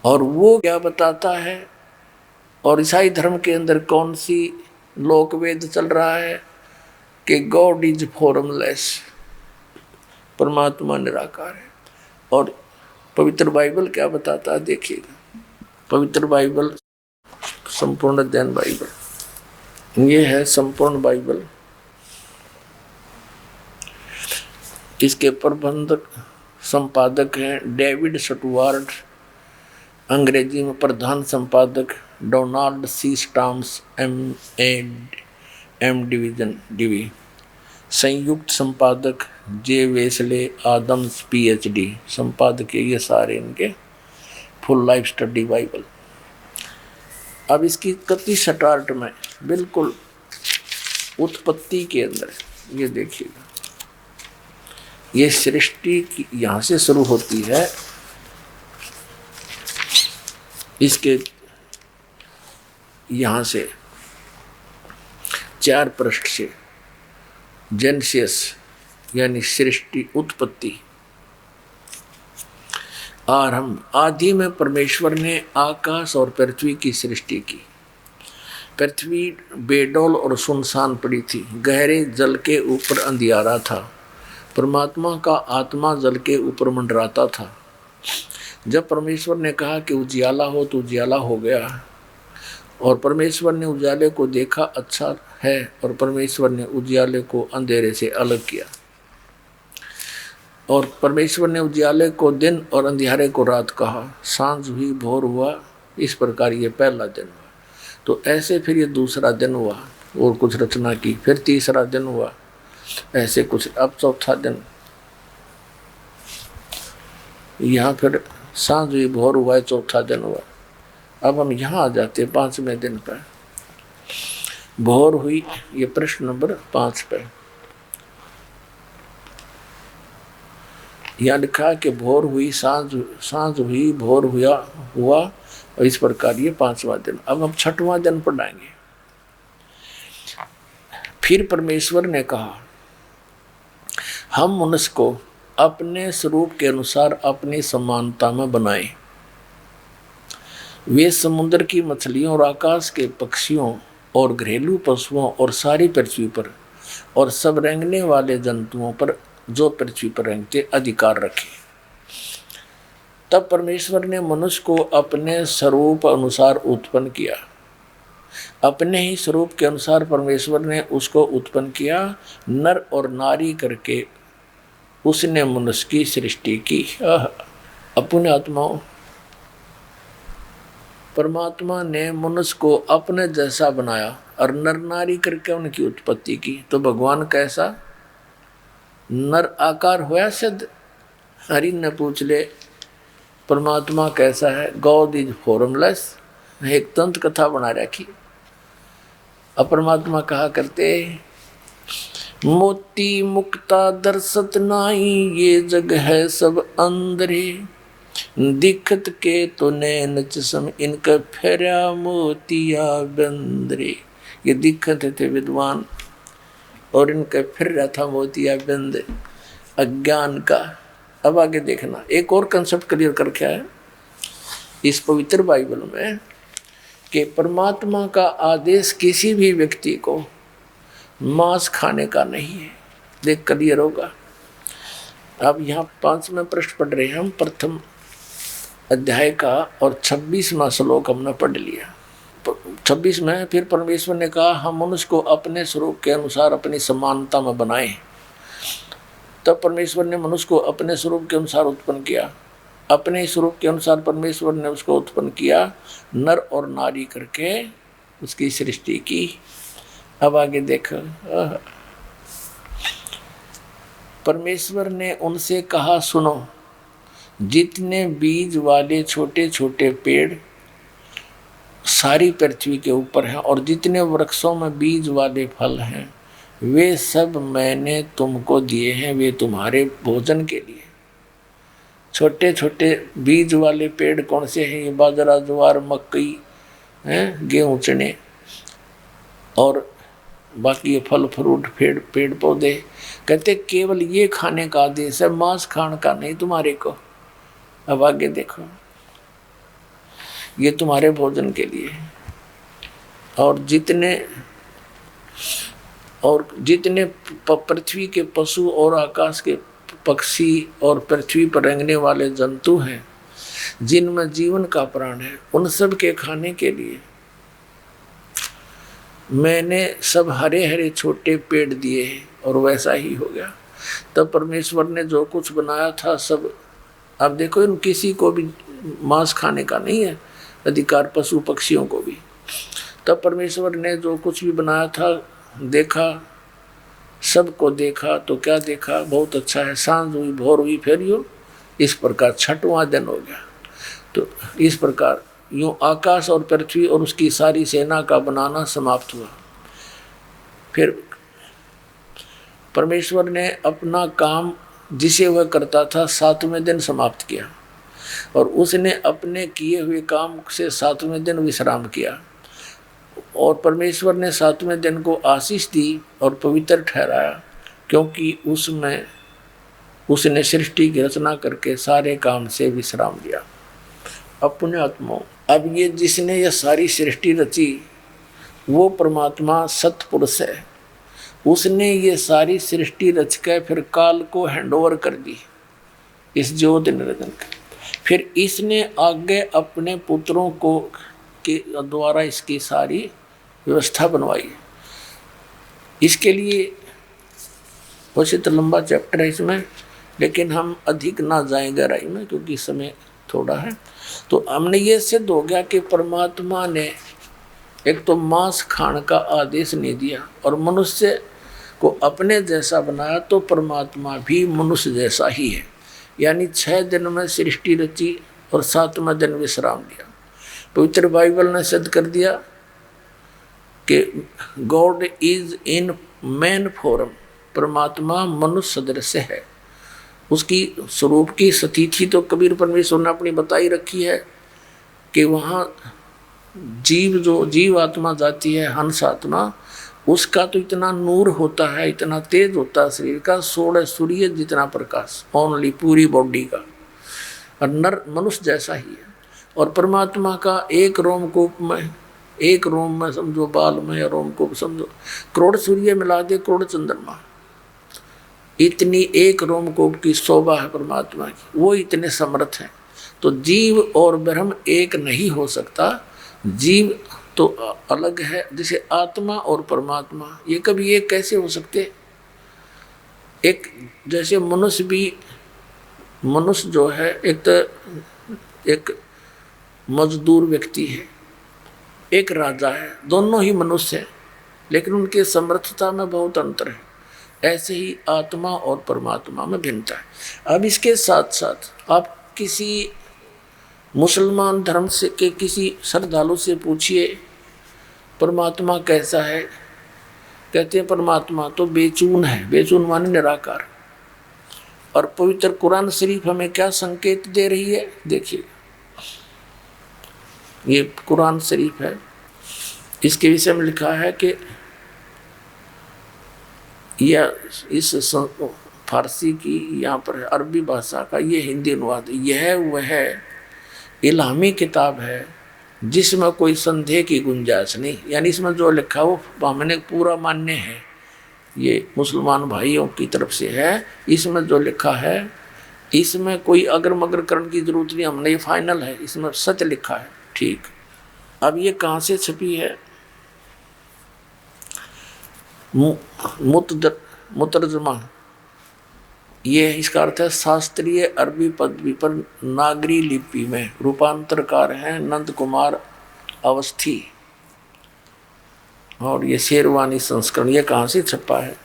और वो क्या बताता है, और ईसाई धर्म के अंदर कौन सी लोक वेद चल रहा है कि गॉड इज फॉर्मलेस, परमात्मा निराकार है। और पवित्र बाइबल क्या बताता है देखिएगा, पवित्र बाइबल संपूर्ण अध्ययन बाइबल, ये है संपूर्ण बाइबल। इसके प्रबंधक संपादक हैं डेविड स्टुअर्ट, अंग्रेजी में प्रधान संपादक Donald C Stamps M division DV, संयुक्त संपादक जे वेस्ले आदम्स PhD, संपादक ये सारे इनके फुल लाइफ स्टडी बाइबल। अब इसकी कति स्टार्ट में बिल्कुल उत्पत्ति के अंदर ये देखिएगा, ये सृष्टि की यहाँ से शुरू होती है, इसके यहाँ से 4 पृष्ठ से जेनेसिस यानी सृष्टि उत्पत्ति आरंभ। आदि में परमेश्वर ने आकाश और पृथ्वी की सृष्टि की। पृथ्वी बेडौल और सुनसान पड़ी थी, गहरे जल के ऊपर अंधियारा था। परमात्मा का आत्मा जल के ऊपर मंडराता था। जब परमेश्वर ने कहा कि उजियाला हो तो उजियाला हो गया, और परमेश्वर ने उजाले को देखा अच्छा है, और परमेश्वर ने उजियाले को अंधेरे से अलग किया। और परमेश्वर ने उजियाले को दिन और अंधियारे को रात कहा। सांझ हुई भोर हुआ, इस प्रकार ये पहला दिन हुआ। तो ऐसे फिर ये दूसरा दिन हुआ और कुछ रचना की, फिर तीसरा दिन हुआ, ऐसे कुछ, अब चौथा दिन। यहाँ फिर सांझ हुई भोर हुआ, चौथा दिन हुआ। अब हम यहाँ आ जाते हैं 5वें दिन पर। भोर हुई, ये प्रश्न नंबर 5 पे यहाँ लिखा कि भोर हुई, सांझ हुई, भोर हुआ, और इस प्रकार ये 5वां दिन। अब हम 6वां दिन पढ़ाएंगे। फिर परमेश्वर ने कहा, हम मनुष्य को अपने स्वरूप के अनुसार अपनी समानता में बनाएं। वे समुद्र की मछलियों और आकाश के पक्षियों और घरेलू पशुओं और सारी पृथ्वी पर और सब रेंगने वाले जंतुओं पर जो पृथ्वी पर रेंगते अधिकार रखे। तब परमेश्वर ने मनुष्य को अपने स्वरूप अनुसार उत्पन्न किया। अपने ही स्वरूप के अनुसार परमेश्वर ने उसको उत्पन्न किया, नर और नारी करके उसने मनुष्य की सृष्टि की। अपने आत्माओं, परमात्मा ने मनुष्य को अपने जैसा बनाया और नर नारी करके उनकी उत्पत्ति की। तो भगवान कैसा नर आकार हुआ सिद्ध? हरि ने पूछ ले परमात्मा कैसा है? God is formless. एक तंत्र कथा बना रखी। अब परमात्मा कहा करते, मोती मुक्ता दर्शत नाई, ये जग है सब अंदरे, दिखत के तो नैन चश्म, इनका फेरा मोतिया बंदरे। ये दिखत थे विद्वान और इनका फिर रहा था मोतिया बंद अज्ञान का। अब आगे देखना, एक और कंसेप्ट क्लियर कर क्या है इस पवित्र बाइबल में, कि परमात्मा का आदेश किसी भी व्यक्ति को मांस खाने का नहीं है। देख क्लियर होगा। अब यहाँ 5वें पृष्ठ पढ़ रहे हैं हम, प्रथम अध्याय का, और 26वां श्लोक हमने पढ़ लिया। 26 में फिर परमेश्वर ने कहा, हम मनुष्य को अपने स्वरूप के अनुसार अपनी समानता में बनाएं। तब परमेश्वर ने मनुष्य को अपने स्वरूप के अनुसार उत्पन्न किया। अपने स्वरूप के अनुसार परमेश्वर ने उसको उत्पन्न किया, नर और नारी करके उसकी सृष्टि की। अब आगे देखो, परमेश्वर ने उनसे कहा, सुनो, जितने बीज वाले छोटे छोटे पेड़ सारी पृथ्वी के ऊपर हैं और जितने वृक्षों में बीज वाले फल हैं, वे सब मैंने तुमको दिए हैं, वे तुम्हारे भोजन के लिए। छोटे छोटे बीज वाले पेड़ कौन से हैं? ये बाजरा, ज्वार, मकई हैं, गेहूँ, चने, और बाकी ये फल फ्रूट, पेड़ पौधे। कहते केवल ये खाने का आदेश है, मांस खाने का नहीं तुम्हारे को। अब आगे देखो, ये तुम्हारे भोजन के लिए। और जितने पृथ्वी के पशु और आकाश के पक्षी और पृथ्वी पर रेंगने वाले जंतु हैं, जिनमें जीवन का प्राण है, उन सब के खाने के लिए मैंने सब हरे हरे छोटे पेड़ दिए हैं। और वैसा ही हो गया। तब परमेश्वर ने जो कुछ बनाया था सब, अब देखो इन किसी को भी मांस खाने का नहीं है अधिकार, पशु पक्षियों को भी। तब परमेश्वर ने जो कुछ भी बनाया था देखा, सबको देखा तो क्या देखा? बहुत अच्छा है। सांझ हुई, भोर हुई, फिर यूँ इस प्रकार 6वां दिन हो गया। तो इस प्रकार यूँ आकाश और पृथ्वी और उसकी सारी सेना का बनाना समाप्त हुआ। फिर परमेश्वर ने अपना काम जिसे वह करता था 7वें दिन समाप्त किया, और उसने अपने किए हुए काम से 7वें दिन विश्राम किया। और परमेश्वर ने 7वें दिन को आशीष दी और पवित्र ठहराया, क्योंकि उसमें उसने सृष्टि की रचना करके सारे काम से विश्राम लिया। अपने आत्मा, अब ये जिसने ये सारी सृष्टि रची वो परमात्मा सत्पुरुष है। उसने ये सारी सृष्टि रच कर फिर काल को हैंडओवर कर दी इस ज्योत निरंजन के। फिर इसने आगे अपने पुत्रों को के द्वारा इसकी सारी व्यवस्था बनवाई। इसके लिए वैसे तो लंबा चैप्टर है इसमें, लेकिन हम अधिक ना जाएंगे गहराई में क्योंकि समय थोड़ा है। तो हमने ये सिद्ध हो गया कि परमात्मा ने एक तो मांस खाने का आदेश नहीं दिया और मनुष्य को अपने जैसा बनाया, तो परमात्मा भी मनुष्य जैसा ही है। यानी 6 दिन में सृष्टि रची और 7वां दिन विश्राम लिया। पवित्र बाइबल ने सिद्ध कर दिया कि God is in man form, परमात्मा मनुष्य सदृश है। उसकी स्वरूप की स्थिति तो कबीर परमेश्वर ने अपनी बताई रखी है कि वहाँ जीव आत्मा जाती है, हंस आत्मा, उसका तो इतना नूर होता है, इतना तेज होता है शरीर का, 16 सूर्य जितना प्रकाश ओनली पूरी बॉडी का, और नर मनुष्य जैसा ही है। और परमात्मा का एक रोमकूप में समझो, बाल में रोमकूप समझो, करोड़ सूर्य मिला दे, करोड़ चंद्रमा, इतनी एक रोमकूप की शोभा है परमात्मा की, वो इतने समर्थ हैं। तो जीव और ब्रह्म एक नहीं हो सकता। जीव तो अलग है, जैसे आत्मा और परमात्मा ये कभी एक कैसे हो सकते? एक जैसे मनुष्य जो है एक मजदूर व्यक्ति है, एक राजा है, दोनों ही मनुष्य हैं, लेकिन उनके समर्थता में बहुत अंतर है। ऐसे ही आत्मा और परमात्मा में भिन्नता है। अब इसके साथ साथ आप किसी मुसलमान धर्म से के किसी श्रद्धालु से पूछिए परमात्मा कैसा है, कहते हैं परमात्मा तो बेचून है। बेचून माने निराकार। और पवित्र कुरान शरीफ हमें क्या संकेत दे रही है? देखिए, ये कुरान शरीफ है, इसके विषय में लिखा है कि यह इस फारसी की यहाँ पर अरबी भाषा का ये हिंदी अनुवाद, यह वह इल्हामी किताब है जिसमें कोई संदेह की गुंजाइश नहीं। यानी इसमें जो लिखा वो हमने पूरा मान्य है, ये मुसलमान भाइयों की तरफ से है। इसमें जो लिखा है इसमें कोई अगर मगर करने की जरूरत नहीं, हमने ये फाइनल है, इसमें सच लिखा है। ठीक, अब ये कहाँ से छपी है? मुतरजमा, ये इसका अर्थ है शास्त्रीय अरबी पदवी पर नागरी लिपि में। रूपांतरकार हैं नंद कुमार अवस्थी, और ये शेरवानी संस्करण। ये कहाँ से छपा है?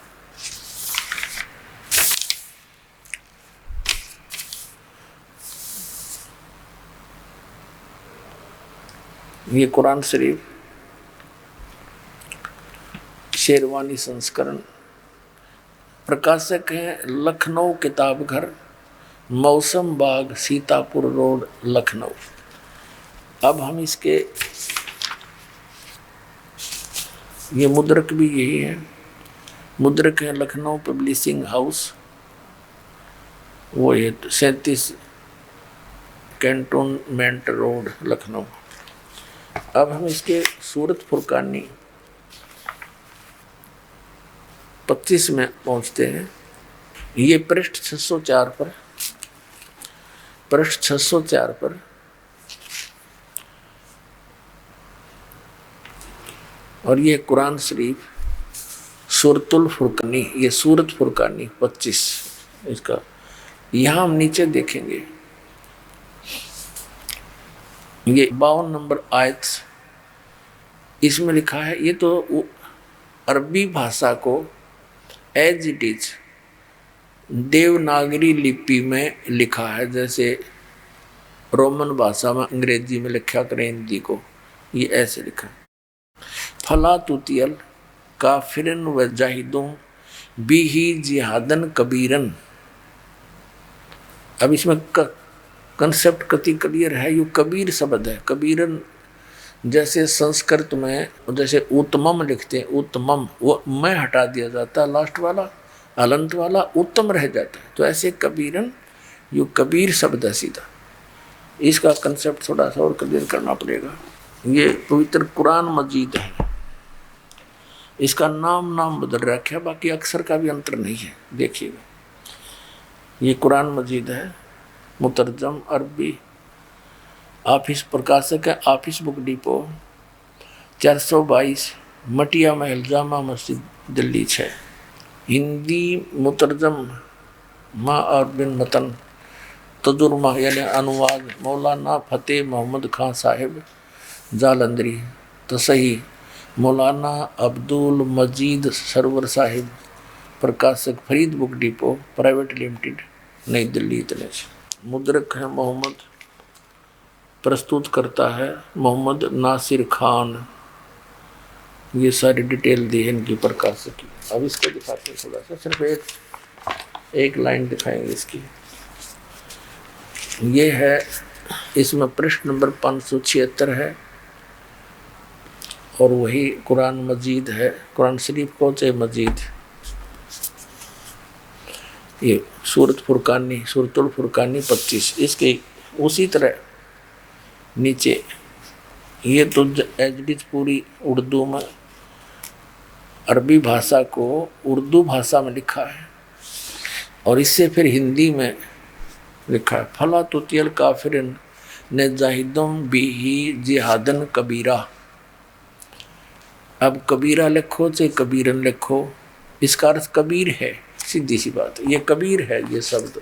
ये कुरान शरीफ शेरवानी संस्करण, प्रकाशक हैं लखनऊ किताब घर, मौसम बाग, सीतापुर रोड, लखनऊ। अब हम इसके ये मुद्रक भी यही है, मुद्रक है लखनऊ पब्लिशिंग हाउस, वो है 37 कैंटोनमेंट रोड, लखनऊ। अब हम इसके सूरत फुरकानी 25 में पहुंचते हैं। ये पृष्ठ 604 पर, पृष्ठ 604 पर और ये कुरान शरीफ सूरतुल फुरकानी, ये सूरत फुरकानी 25 इसका। यहाँ हम नीचे देखेंगे ये 52 नंबर आयत, इसमें लिखा है, ये तो अरबी भाषा को एज इट इज देवनागरी लिपि में लिखा है, जैसे रोमन भाषा में अंग्रेजी में लिखा करें हिंदी को, ये ऐसे लिखा है, फला तुतियल काफिरन व जाहिदों बिही जिहादन कबीरन। अब इसमें कंसेप्ट कति क्लियर है, ये कबीर शब्द है। कबीरन जैसे संस्कृत में जैसे उत्तमम लिखते हैं, उत्तमम वो मैं हटा दिया जाता है, लास्ट वाला अलंत वाला उत्तम रह जाता है, तो ऐसे कबीरन ये कबीर शब्द है सीधा। इसका कंसेप्ट थोड़ा सा और क्लियर करना पड़ेगा। ये पवित्र कुरान मजीद है, इसका नाम बदल रखा है, बाकी अक्षर का भी अंतर नहीं है। देखिएगा ये कुरान मजीद है, मुतरजम अरबी, ऑफिस प्रकाशक है ऑफिस बुक डिपो, 422 मटिया महल जामा मस्जिद दिल्ली 6। हिंदी मुतरजम माँ और बिन मतन तजुर्मा यानी अनुवाद मौलाना फतेह मोहम्मद खान साहिब जालंधरी, तसही मौलाना अब्दुल मजीद सरवर साहिब, प्रकाशक Farid book depot private limited, नई दिल्ली इतने से। मुद्रक है मोहम्मद, प्रस्तुत करता है मोहम्मद नासिर खान। ये सारी डिटेल दी है इनकी प्रकाशक की। अब इसको दिखाते हैं थोड़ा सा, सिर्फ एक लाइन दिखाएंगे इसकी। ये है, इसमें पृष्ठ नंबर 576 है और वही कुरान मजीद है, कुरान शरीफ को चाहे मजीद। ये सूरत फुरकानी, सूरतुल फुरकानी 25, इसके उसी तरह नीचे ये तो एजडिज पूरी उर्दू में, अरबी भाषा को उर्दू भाषा में लिखा है और इससे फिर हिंदी में लिखा है, फला तुतियल काफिरन ने जाहिदुम बिही जिहादन कबीरा। अब कबीरा लिखो चाहे कबीरन लिखो, इसका अर्थ कबीर है, सीधी सी बात है, ये कबीर है ये शब्द।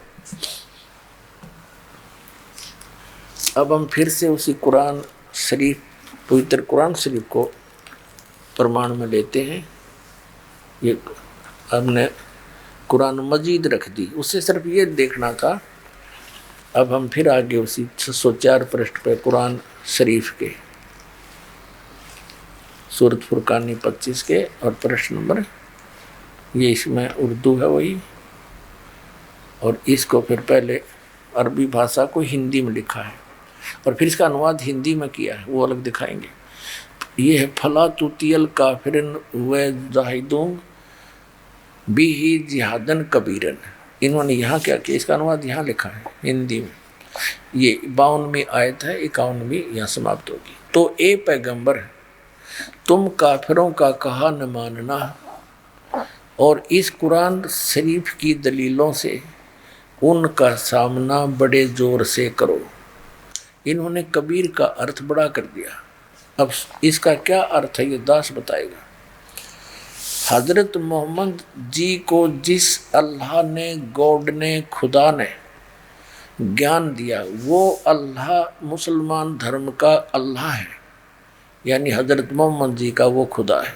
अब हम फिर से उसी कुरान शरीफ, पवित्र कुरान शरीफ को प्रमाण में लेते हैं। ये हमने कुरान मजीद रख दी, उससे सिर्फ ये देखना था। अब हम फिर आगे उसी 604 पृष्ठ पे कुरान शरीफ के सूरत फुरकानी 25 के और पृष्ठ नंबर, ये इसमें उर्दू है वही, और इसको फिर पहले अरबी भाषा को हिंदी में लिखा है और फिर इसका अनुवाद हिंदी में किया है, वो अलग दिखाएंगे। ये है फला तुतियल काफिरन व जाहिदों बिही जिहादन कबीरन। इन्होंने यहाँ क्या किया, इसका अनुवाद यहाँ लिखा है हिंदी में। ये 52वीं आयत है, 51वीं यहाँ समाप्त होगी। तो ए पैगंबर, तुम काफिरों का कहा न मानना और इस कुरान शरीफ की दलीलों से उनका सामना बड़े जोर से करो। इन्होंने कबीर का अर्थ बड़ा कर दिया। अब इसका क्या अर्थ है ये दास बताएगा। हजरत मोहम्मद जी को जिस अल्लाह ने, गॉड ने, खुदा ने ज्ञान दिया, वो अल्लाह मुसलमान धर्म का अल्लाह है, यानी हजरत मोहम्मद जी का वो खुदा है।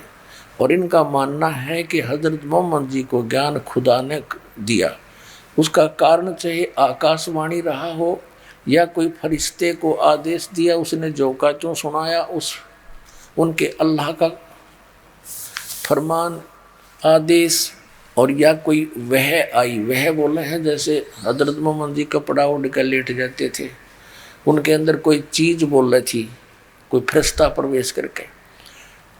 और इनका मानना है कि हजरत मोहम्मद जी को ज्ञान खुदा ने दिया, उसका कारण चाहे आकाशवाणी रहा हो या कोई फरिश्ते को आदेश दिया, उसने जो का त्यों सुनाया, उस उनके अल्लाह का फरमान, आदेश, और या कोई वह आई, वह बोले हैं जैसे हजरत मोहम्मद जी कपड़ा उड़ कर लेट जाते थे, उनके अंदर कोई चीज बोल रही थी, कोई फरिश्ता प्रवेश करके,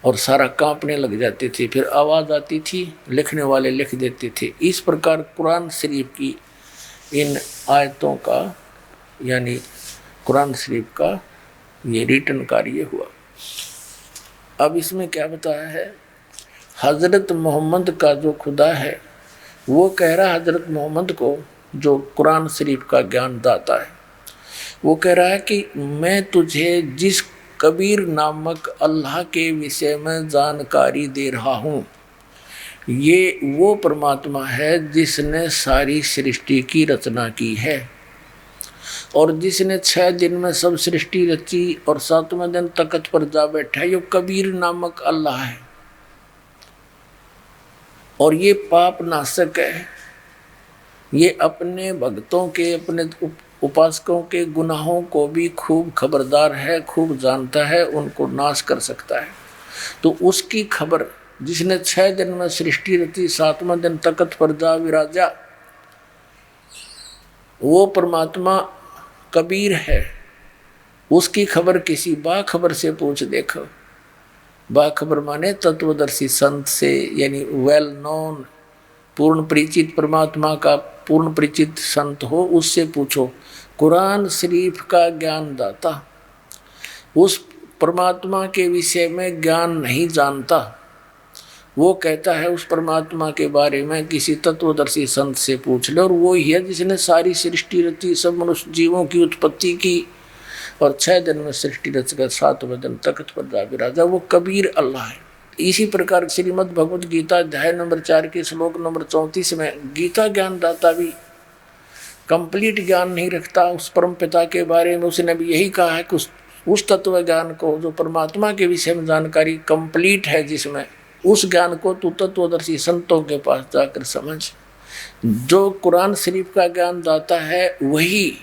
और सारा कांपने लग जाते थे, फिर आवाज़ आती थी, लिखने वाले लिख देते थे। इस प्रकार कुरान शरीफ की इन आयतों का यानी कुरान शरीफ का ये रिटर्न कार्य हुआ। अब इसमें क्या बताया है, हजरत मोहम्मद का जो खुदा है वो कह रहा है हजरत मोहम्मद को, जो कुरान शरीफ का ज्ञान दाता है, वो कह रहा है कि मैं तुझे जिस कबीर नामक अल्लाह के विषय में जानकारी दे रहा हूँ, ये वो परमात्मा है जिसने सारी सृष्टि की रचना की है और जिसने 6 दिन में सब सृष्टि रची और 7वें दिन तख्त पर जा बैठा है, ये कबीर नामक अल्लाह है। और ये पाप नाशक है, ये अपने भक्तों के, अपने उपासकों के गुनाहों को भी खूब खबरदार है, खूब जानता है, उनको नाश कर सकता है। तो उसकी खबर, जिसने 6 दिन में सृष्टि रची, 7वें दिन तख्त पर जा विराजा, वो परमात्मा कबीर है। उसकी खबर किसी बाखबर से पूछ देखो। बाखबर माने तत्वदर्शी संत से, यानी वेल नोन, पूर्ण परिचित परमात्मा का पूर्ण परिचित संत हो, उससे पूछो। कुरान शरीफ का ज्ञान दाता उस परमात्मा के विषय में ज्ञान नहीं जानता, वो कहता है उस परमात्मा के बारे में किसी तत्वदर्शी संत से पूछ ले, और वो ही है जिसने सारी सृष्टि रची, सब मनुष्य जीवों की उत्पत्ति की और 6 दिन में सृष्टि रचकर 7वें दिन तख्त पर जा विराजा, वो कबीर अल्लाह है। इसी प्रकार श्रीमद् भगवद गीता अध्याय नंबर 4 के श्लोक नंबर 34 में गीता ज्ञानदाता भी कंप्लीट ज्ञान नहीं रखता उस परम पिता के बारे में। उसने भी यही कहा है कि उस तत्व ज्ञान को, जो परमात्मा के विषय में जानकारी कंप्लीट है जिसमें, उस ज्ञान को तू तत्वदर्शी संतों के पास जाकर समझ। जो कुरान शरीफ का ज्ञान दाता है वही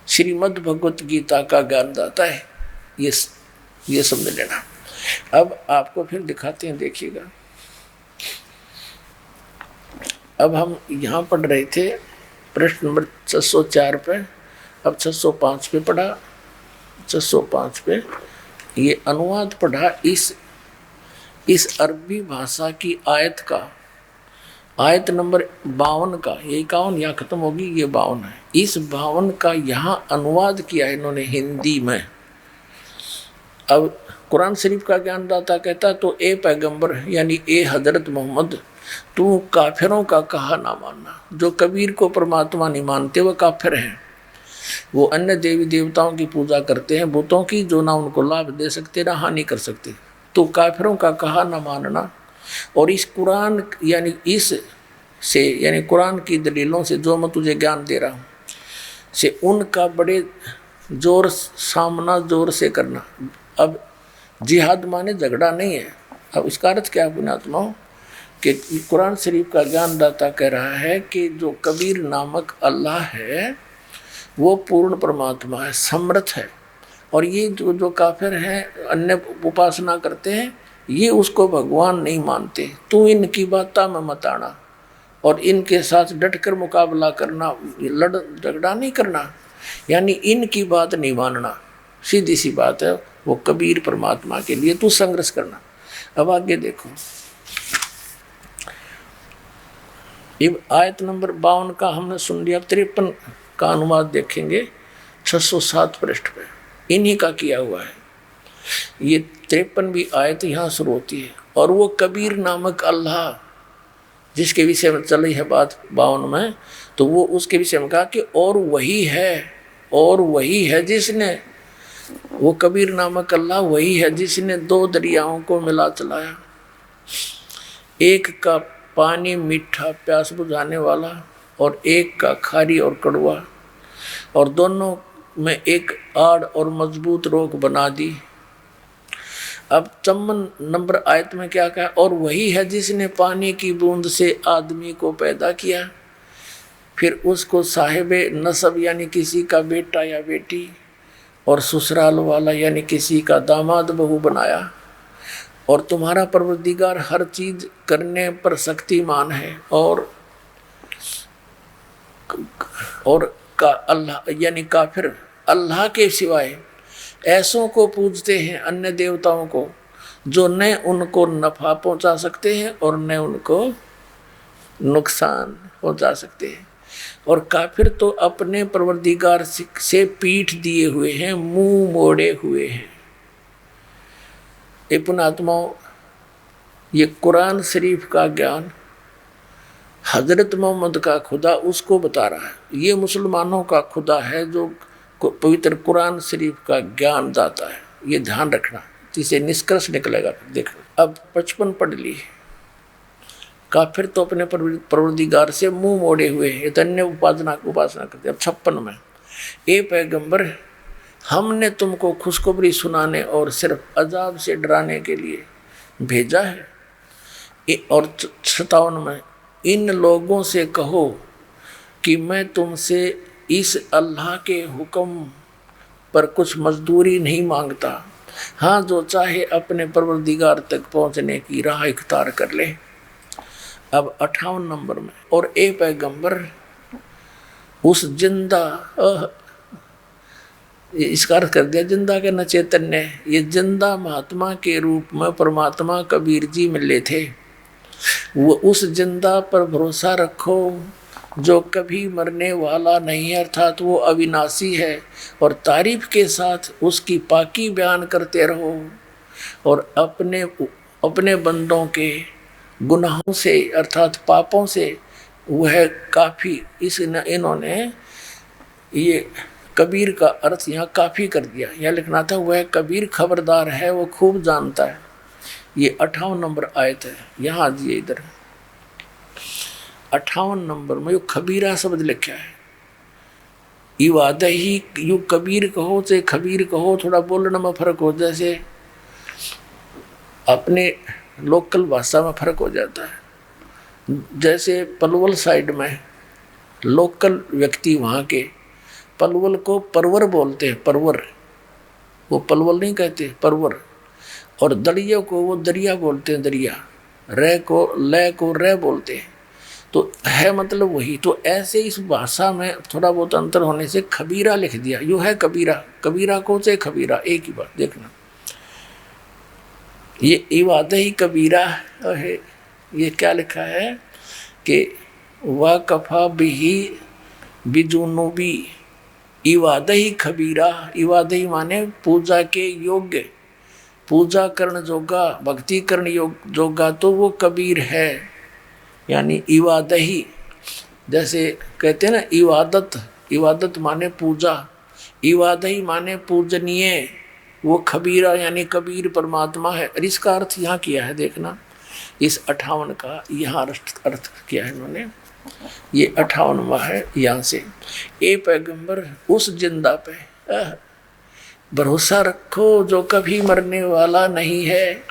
श्रीमद् भगवत गीता का ज्ञान दाता है, ये समझ लेना। अब आपको फिर दिखाते हैं, देखिएगा। अब हम यहाँ पढ़ रहे थे प्रश्न नंबर 604 पे, अब 605 पे पढ़ा। 605 पे ये अनुवाद पढ़ा इस अरबी भाषा की आयत का, आयत नंबर 52 का, ये 51 यहाँ खत्म होगी, ये 52 है। इस 52 का यहाँ अनुवाद किया है इन्होंने हिंदी में। अब कुरान शरीफ का ज्ञानदाता कहता तो ए पैगंबर यानी ए हजरत मोहम्मद, तू काफिरों का कहा ना मानना। जो कबीर को परमात्मा नहीं मानते वो काफिर हैं, वो अन्य देवी देवताओं की पूजा करते हैं, बुतों की, जो ना उनको लाभ दे सकते ना हानि कर सकते। तो काफिरों का कहा ना मानना। और इस कुरान यानी इस से यानी कुरान की दलीलों से जो मैं तुझे ज्ञान दे रहा हूँ से उनका बड़े जोर सामना जोर से करना। अब जिहाद माने झगड़ा नहीं है। अब इसका अर्थ क्या पुण्यात्माओं कि कुरान शरीफ का ज्ञानदाता कह रहा है कि जो कबीर नामक अल्लाह है वो पूर्ण परमात्मा है, समर्थ है। और ये जो काफिर हैं, अन्य उपासना करते हैं, ये उसको भगवान नहीं मानते। तू इनकी बातों में मत आना और इनके साथ डटकर मुकाबला करना, झगड़ा नहीं करना, यानी इनकी बात नहीं मानना। सीधी सी बात है, वो कबीर परमात्मा के लिए तू संघर्ष करना। अब आगे देखो, अब आयत नंबर 52 का हमने सुन लिया। 53 का अनुवाद देखेंगे 607 पृष्ठ पे, इन्हीं का किया हुआ है। ये 53वीं आयत यहाँ शुरू होती है। और वो कबीर नामक अल्लाह जिसके विषय में चल रही है बात 52 में, तो वो उसके विषय में कहा कि और वही है जिसने, वो कबीर नामक अल्लाह वही है जिसने 2 दरियाओं को मिला चलाया, एक का पानी मीठा प्यास बुझाने वाला और एक का खारी और कड़वा, और दोनों में एक आड़ और मजबूत रोक बना दी। अब 54 नंबर आयत में क्या कहा, और वही है जिसने पानी की बूंद से आदमी को पैदा किया, फिर उसको साहिबे नसब यानी किसी का बेटा या बेटी, और ससुराल वाला यानी किसी का दामाद बहू बनाया, और तुम्हारा परवरदिगार हर चीज करने पर शक्तिमान है। और अल्लाह यानी काफिर अल्लाह के सिवाय ऐसों को पूजते हैं, अन्य देवताओं को, जो न उनको नफा पहुंचा सकते हैं और न उनको नुकसान पहुंचा सकते हैं। और काफिर तो अपने परवरदिगार से पीठ दिए हुए हैं, मुंह मोड़े हुए हैं। ये पुण्यात्माओं, ये कुरान शरीफ का ज्ञान हजरत मोहम्मद का खुदा उसको बता रहा है। ये मुसलमानों का खुदा है जो पवित्र कुरान शरीफ का ज्ञान दाता है। ये ध्यान रखना, जिसे निष्कर्ष निकलेगा। देखना, अब 55 पढ़ ली। काफिर तो अपने परवरदिगार से मुंह मोड़े हुए हैं, धन्य उपासना करते। अब 56 में, ए पैगंबर, हमने तुमको खुशखबरी सुनाने और सिर्फ अजाब से डराने के लिए भेजा है। और 57 में, इन लोगों से कहो कि मैं तुमसे इस अल्लाह के हुक्म पर कुछ मजदूरी नहीं मांगता। हाँ, जो चाहे अपने परवरदिगार तक पहुंचने की राह इख्तियार कर ले। अब 58 नंबर में, और ए पैगंबर, उस जिंदा, इसका अर्थ कर दिया जिंदा के न चैतन्य, ये जिंदा महात्मा के रूप में परमात्मा कबीर जी मिले थे। वो उस जिंदा पर भरोसा रखो जो कभी मरने वाला नहीं है, अर्थात वो अविनाशी है। और तारीफ के साथ उसकी पाकी बयान करते रहो और अपने बंदों के गुनाहों से अर्थात पापों से वह काफ़ी, इन्होंने ये कबीर का अर्थ यहाँ काफ़ी कर दिया। यह लिखना था, वह कबीर खबरदार है, वो खूब जानता है। ये 58 नंबर आयत है। यहाँ दिए इधर 58 नंबर में यो खबीरा शब्द लिखा है। इवादा ही यू कबीर कहो चाहे खबीर कहो, थोड़ा बोलने में फर्क हो, जैसे अपने लोकल भाषा में फर्क हो जाता है। जैसे पलवल साइड में लोकल व्यक्ति वहाँ के पलवल को परवर बोलते हैं, परवर, वो पलवल नहीं कहते, परवर। और दरिया को वो दरिया बोलते हैं, दरिया। रे को ले को रे बोलते हैं, तो है मतलब वही। तो ऐसे इस भाषा में थोड़ा बहुत अंतर होने से खबीरा लिख दिया। यू है कबीरा, कबीरा को चाहे खबीरा, एक ही बात। देखना, ये इवादा ही कबीरा है। ये क्या लिखा है कि वा कफा बिही बिजुनुबी इवादा ही खबीरा। इवादा ही माने पूजा के योग्य, पूजा करण जोगा, भक्ति करण जोगा, तो वो कबीर है। यानी इवादा ही, जैसे कहते हैं ना इबादत, इबादत माने पूजा, इवादा ही माने पूजनीय, वो खबीरा यानी कबीर परमात्मा है। और इसका अर्थ यहाँ किया है, देखना, इस 58 का यहाँ अर्थ किया है इन्होंने। ये 58वां है यहाँ से। ए पैगंबर, उस जिंदा पे भरोसा रखो जो कभी मरने वाला नहीं है,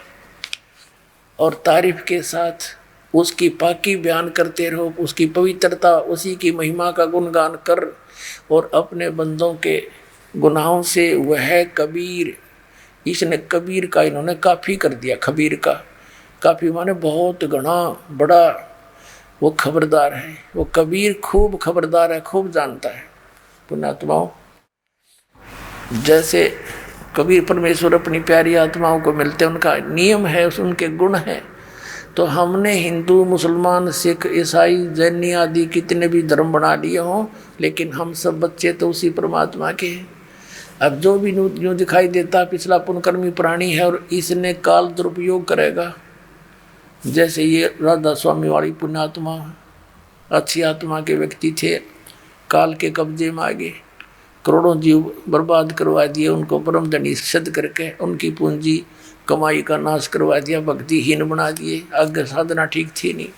और तारीफ के साथ उसकी पाकी बयान करते रहो, उसकी पवित्रता, उसी की महिमा का गुणगान कर, और अपने बंदों के गुनाहों से वह कबीर। इसने कबीर का इन्होंने काफ़ी कर दिया। खबीर का काफ़ी माने बहुत घना बड़ा, वो खबरदार है। वो कबीर खूब खबरदार है, खूब जानता है। पुण्यात्माओं, जैसे कबीर परमेश्वर अपनी प्यारी आत्माओं को मिलते हैं, उनका नियम है, उनके गुण हैं। तो हमने हिंदू, मुसलमान, सिख, ईसाई, जैनी आदि कितने भी धर्म बना लिए हों, लेकिन हम सब बच्चे तो उसी परमात्मा के हैं। अब जो भी यूँ दिखाई देता पिछला पुण्यकर्मी प्राणी है और इसने काल दुरुपयोग करेगा, जैसे ये राधा स्वामी वाली पुण्यात्मा, अच्छी आत्मा के व्यक्ति थे, काल के कब्जे में आ गए, करोड़ों जीव बर्बाद करवा दिए, उनको परम धनी सिद्ध करके उनकी पूंजी कमाई का नाश करवा दिया, भक्तिहीन बना दिए, आगे साधना ठीक थी नहीं।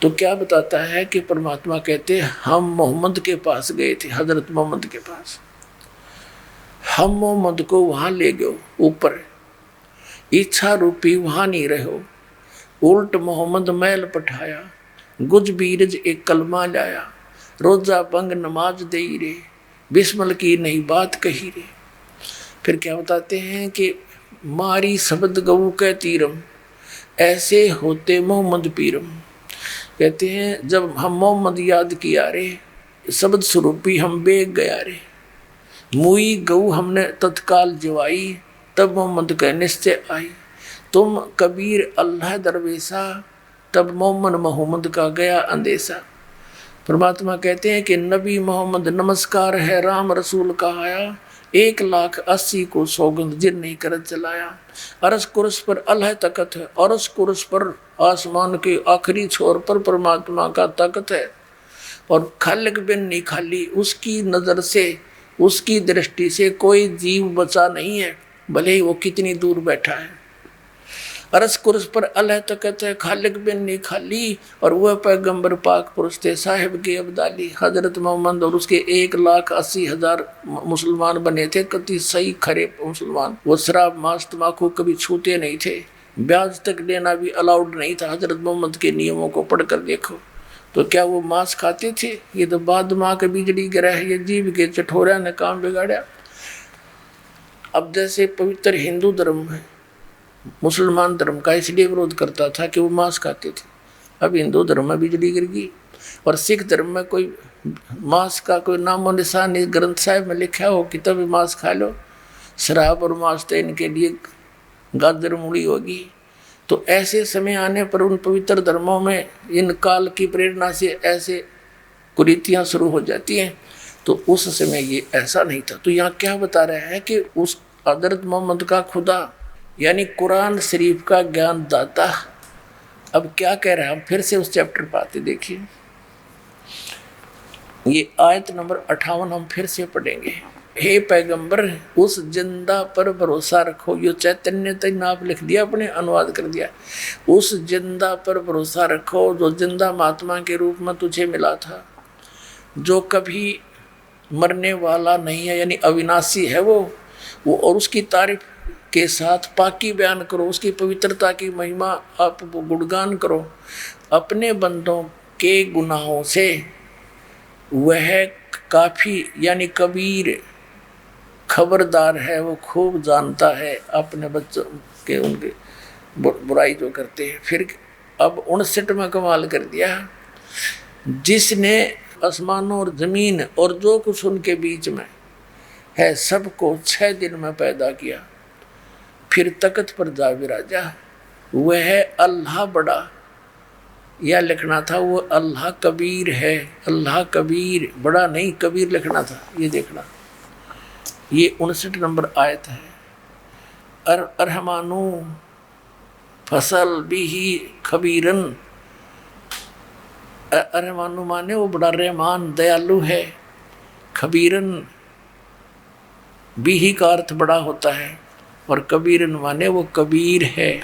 तो क्या बताता है कि परमात्मा कहते हम मोहम्मद के पास गए थे, हजरत मोहम्मद के पास। हम मोहम्मद को वहाँ ले गए ऊपर, इच्छा रूपी वहाँ नहीं रहो, उल्ट मोहम्मद मैल पठाया, गुज बीरज एक कलमा लाया, रोजा पंग नमाज दे रे, बिस्मल की नहीं बात कही रे। फिर क्या बताते हैं कि मारी शब्द गऊ के तीरम, ऐसे होते मोहम्मद पीरम। कहते हैं जब हम मोहम्मद याद किया रे, शब्द स्वरूपी हम बेग गया रे। मुई गऊ हमने तत्काल जवाई, तब मोहम्मद के निश्चय आई। तुम कबीर अल्लाह दरवेशा, तब मोहम्मद का गया अंदेशा। परमात्मा कहते हैं कि नबी मोहम्मद नमस्कार है, राम रसूल का आया, 1,80,000 को सौगंध जिन नहीं कर चलाया। अरस कुरस पर अल्लाह तकत है, अरस कुरस पर आसमान के आखिरी छोर पर परमात्मा का तकत है। और खालिक बिन नहीं खाली, उसकी नज़र से, उसकी दृष्टि से कोई जीव बचा नहीं है, भले ही वो कितनी दूर बैठा है। अरस कुरस पर अल्लाह तकत है, खालिक बिन नहीं खाली, और वह पैगंबर पाक पुरुष थे साहिब के अब्दाली हजरत मोहम्मद। और उसके 1,80,000 मुसलमान बने थे, कति सही खरे मुसलमान। वो शराब मांस तम्बाकू कभी छूते नहीं थे, ब्याज तक लेना भी अलाउड नहीं था। हजरत मोहम्मद के नियमों को पढ़कर देखो तो क्या वो मांस खाते थे? ये तो बाद माँ के बिजली गिरा, ये जीव के चठोरा ने काम बिगाड़ा। अब जैसे पवित्र हिंदू धर्म है, मुसलमान धर्म का इसलिए विरोध करता था कि वो मांस खाते थे। अब हिंदू धर्म में बिजली गिर गई, और सिख धर्म में कोई मांस का कोई नामो निशान इस ग्रंथ साहिब में लिखा हो कि तब मांस खा लो। शराब और मांस तो इनके लिए गाजर मूली होगी। तो ऐसे समय आने पर उन पवित्र धर्मों में इन काल की प्रेरणा से ऐसे कुरीतियाँ शुरू हो जाती हैं। तो उस समय ये ऐसा नहीं था। तो यहाँ क्या बता रहे हैं कि उस हज़रत मोहम्मद का खुदा यानी कुरान शरीफ का ज्ञान दाता अब क्या कह रहा है। हम फिर से उस चैप्टर पर आते, देखिए ये आयत नंबर 58 हम फिर से पढ़ेंगे। हे पैगंबर, उस जिंदा पर भरोसा रखो। यो चैतन्य तक आप लिख दिया, अपने अनुवाद कर दिया। उस जिंदा पर भरोसा रखो जो जिंदा महात्मा के रूप में तुझे मिला था, जो कभी मरने वाला नहीं है, यानी अविनाशी है वो। और उसकी तारीफ के साथ पाकी बयान करो, उसकी पवित्रता की महिमा आप गुणगान करो। अपने बंदों के गुनाहों से वह काफ़ी यानी कबीर खबरदार है, वो खूब जानता है अपने बच्चों के उनके बुराई जो करते हैं। फिर अब 59 में कमाल कर दिया, जिसने आसमानों और ज़मीन और जो कुछ उनके बीच में है सबको 6 दिन में पैदा किया, फिर तकत पर जा विराजा। वह है अल्लाह बड़ा, यह लिखना था वो अल्लाह कबीर है। अल्लाह कबीर, बड़ा नहीं कबीर लिखना था। ये देखना, ये 59 नंबर आयत है। अरहमानु फसल बिही खबीरन। अरहमानु माने वो बड़ा रहमान दयालु है, खबीरन बिही का अर्थ बड़ा होता है, और कबीरन माने वो कबीर है।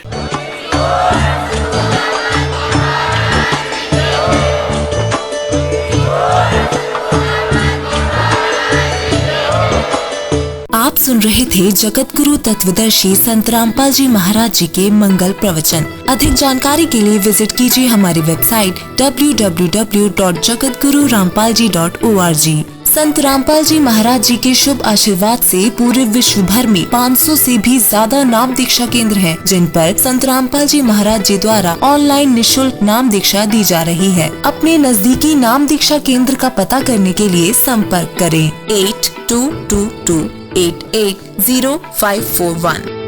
आप सुन रहे थे जगत गुरु तत्वदर्शी संत रामपाल जी महाराज जी के मंगल प्रवचन। अधिक जानकारी के लिए विजिट कीजिए हमारी वेबसाइट www.jagatgururampalji.org। संत रामपाल जी महाराज जी के शुभ आशीर्वाद से पूरे विश्व भर में 500 से भी ज्यादा नाम दीक्षा केंद्र हैं, जिन पर संत रामपाल जी महाराज जी द्वारा ऑनलाइन निशुल्क नाम दीक्षा दी जा रही है। अपने नजदीकी नाम दीक्षा केंद्र का पता करने के लिए संपर्क करें 8222880541।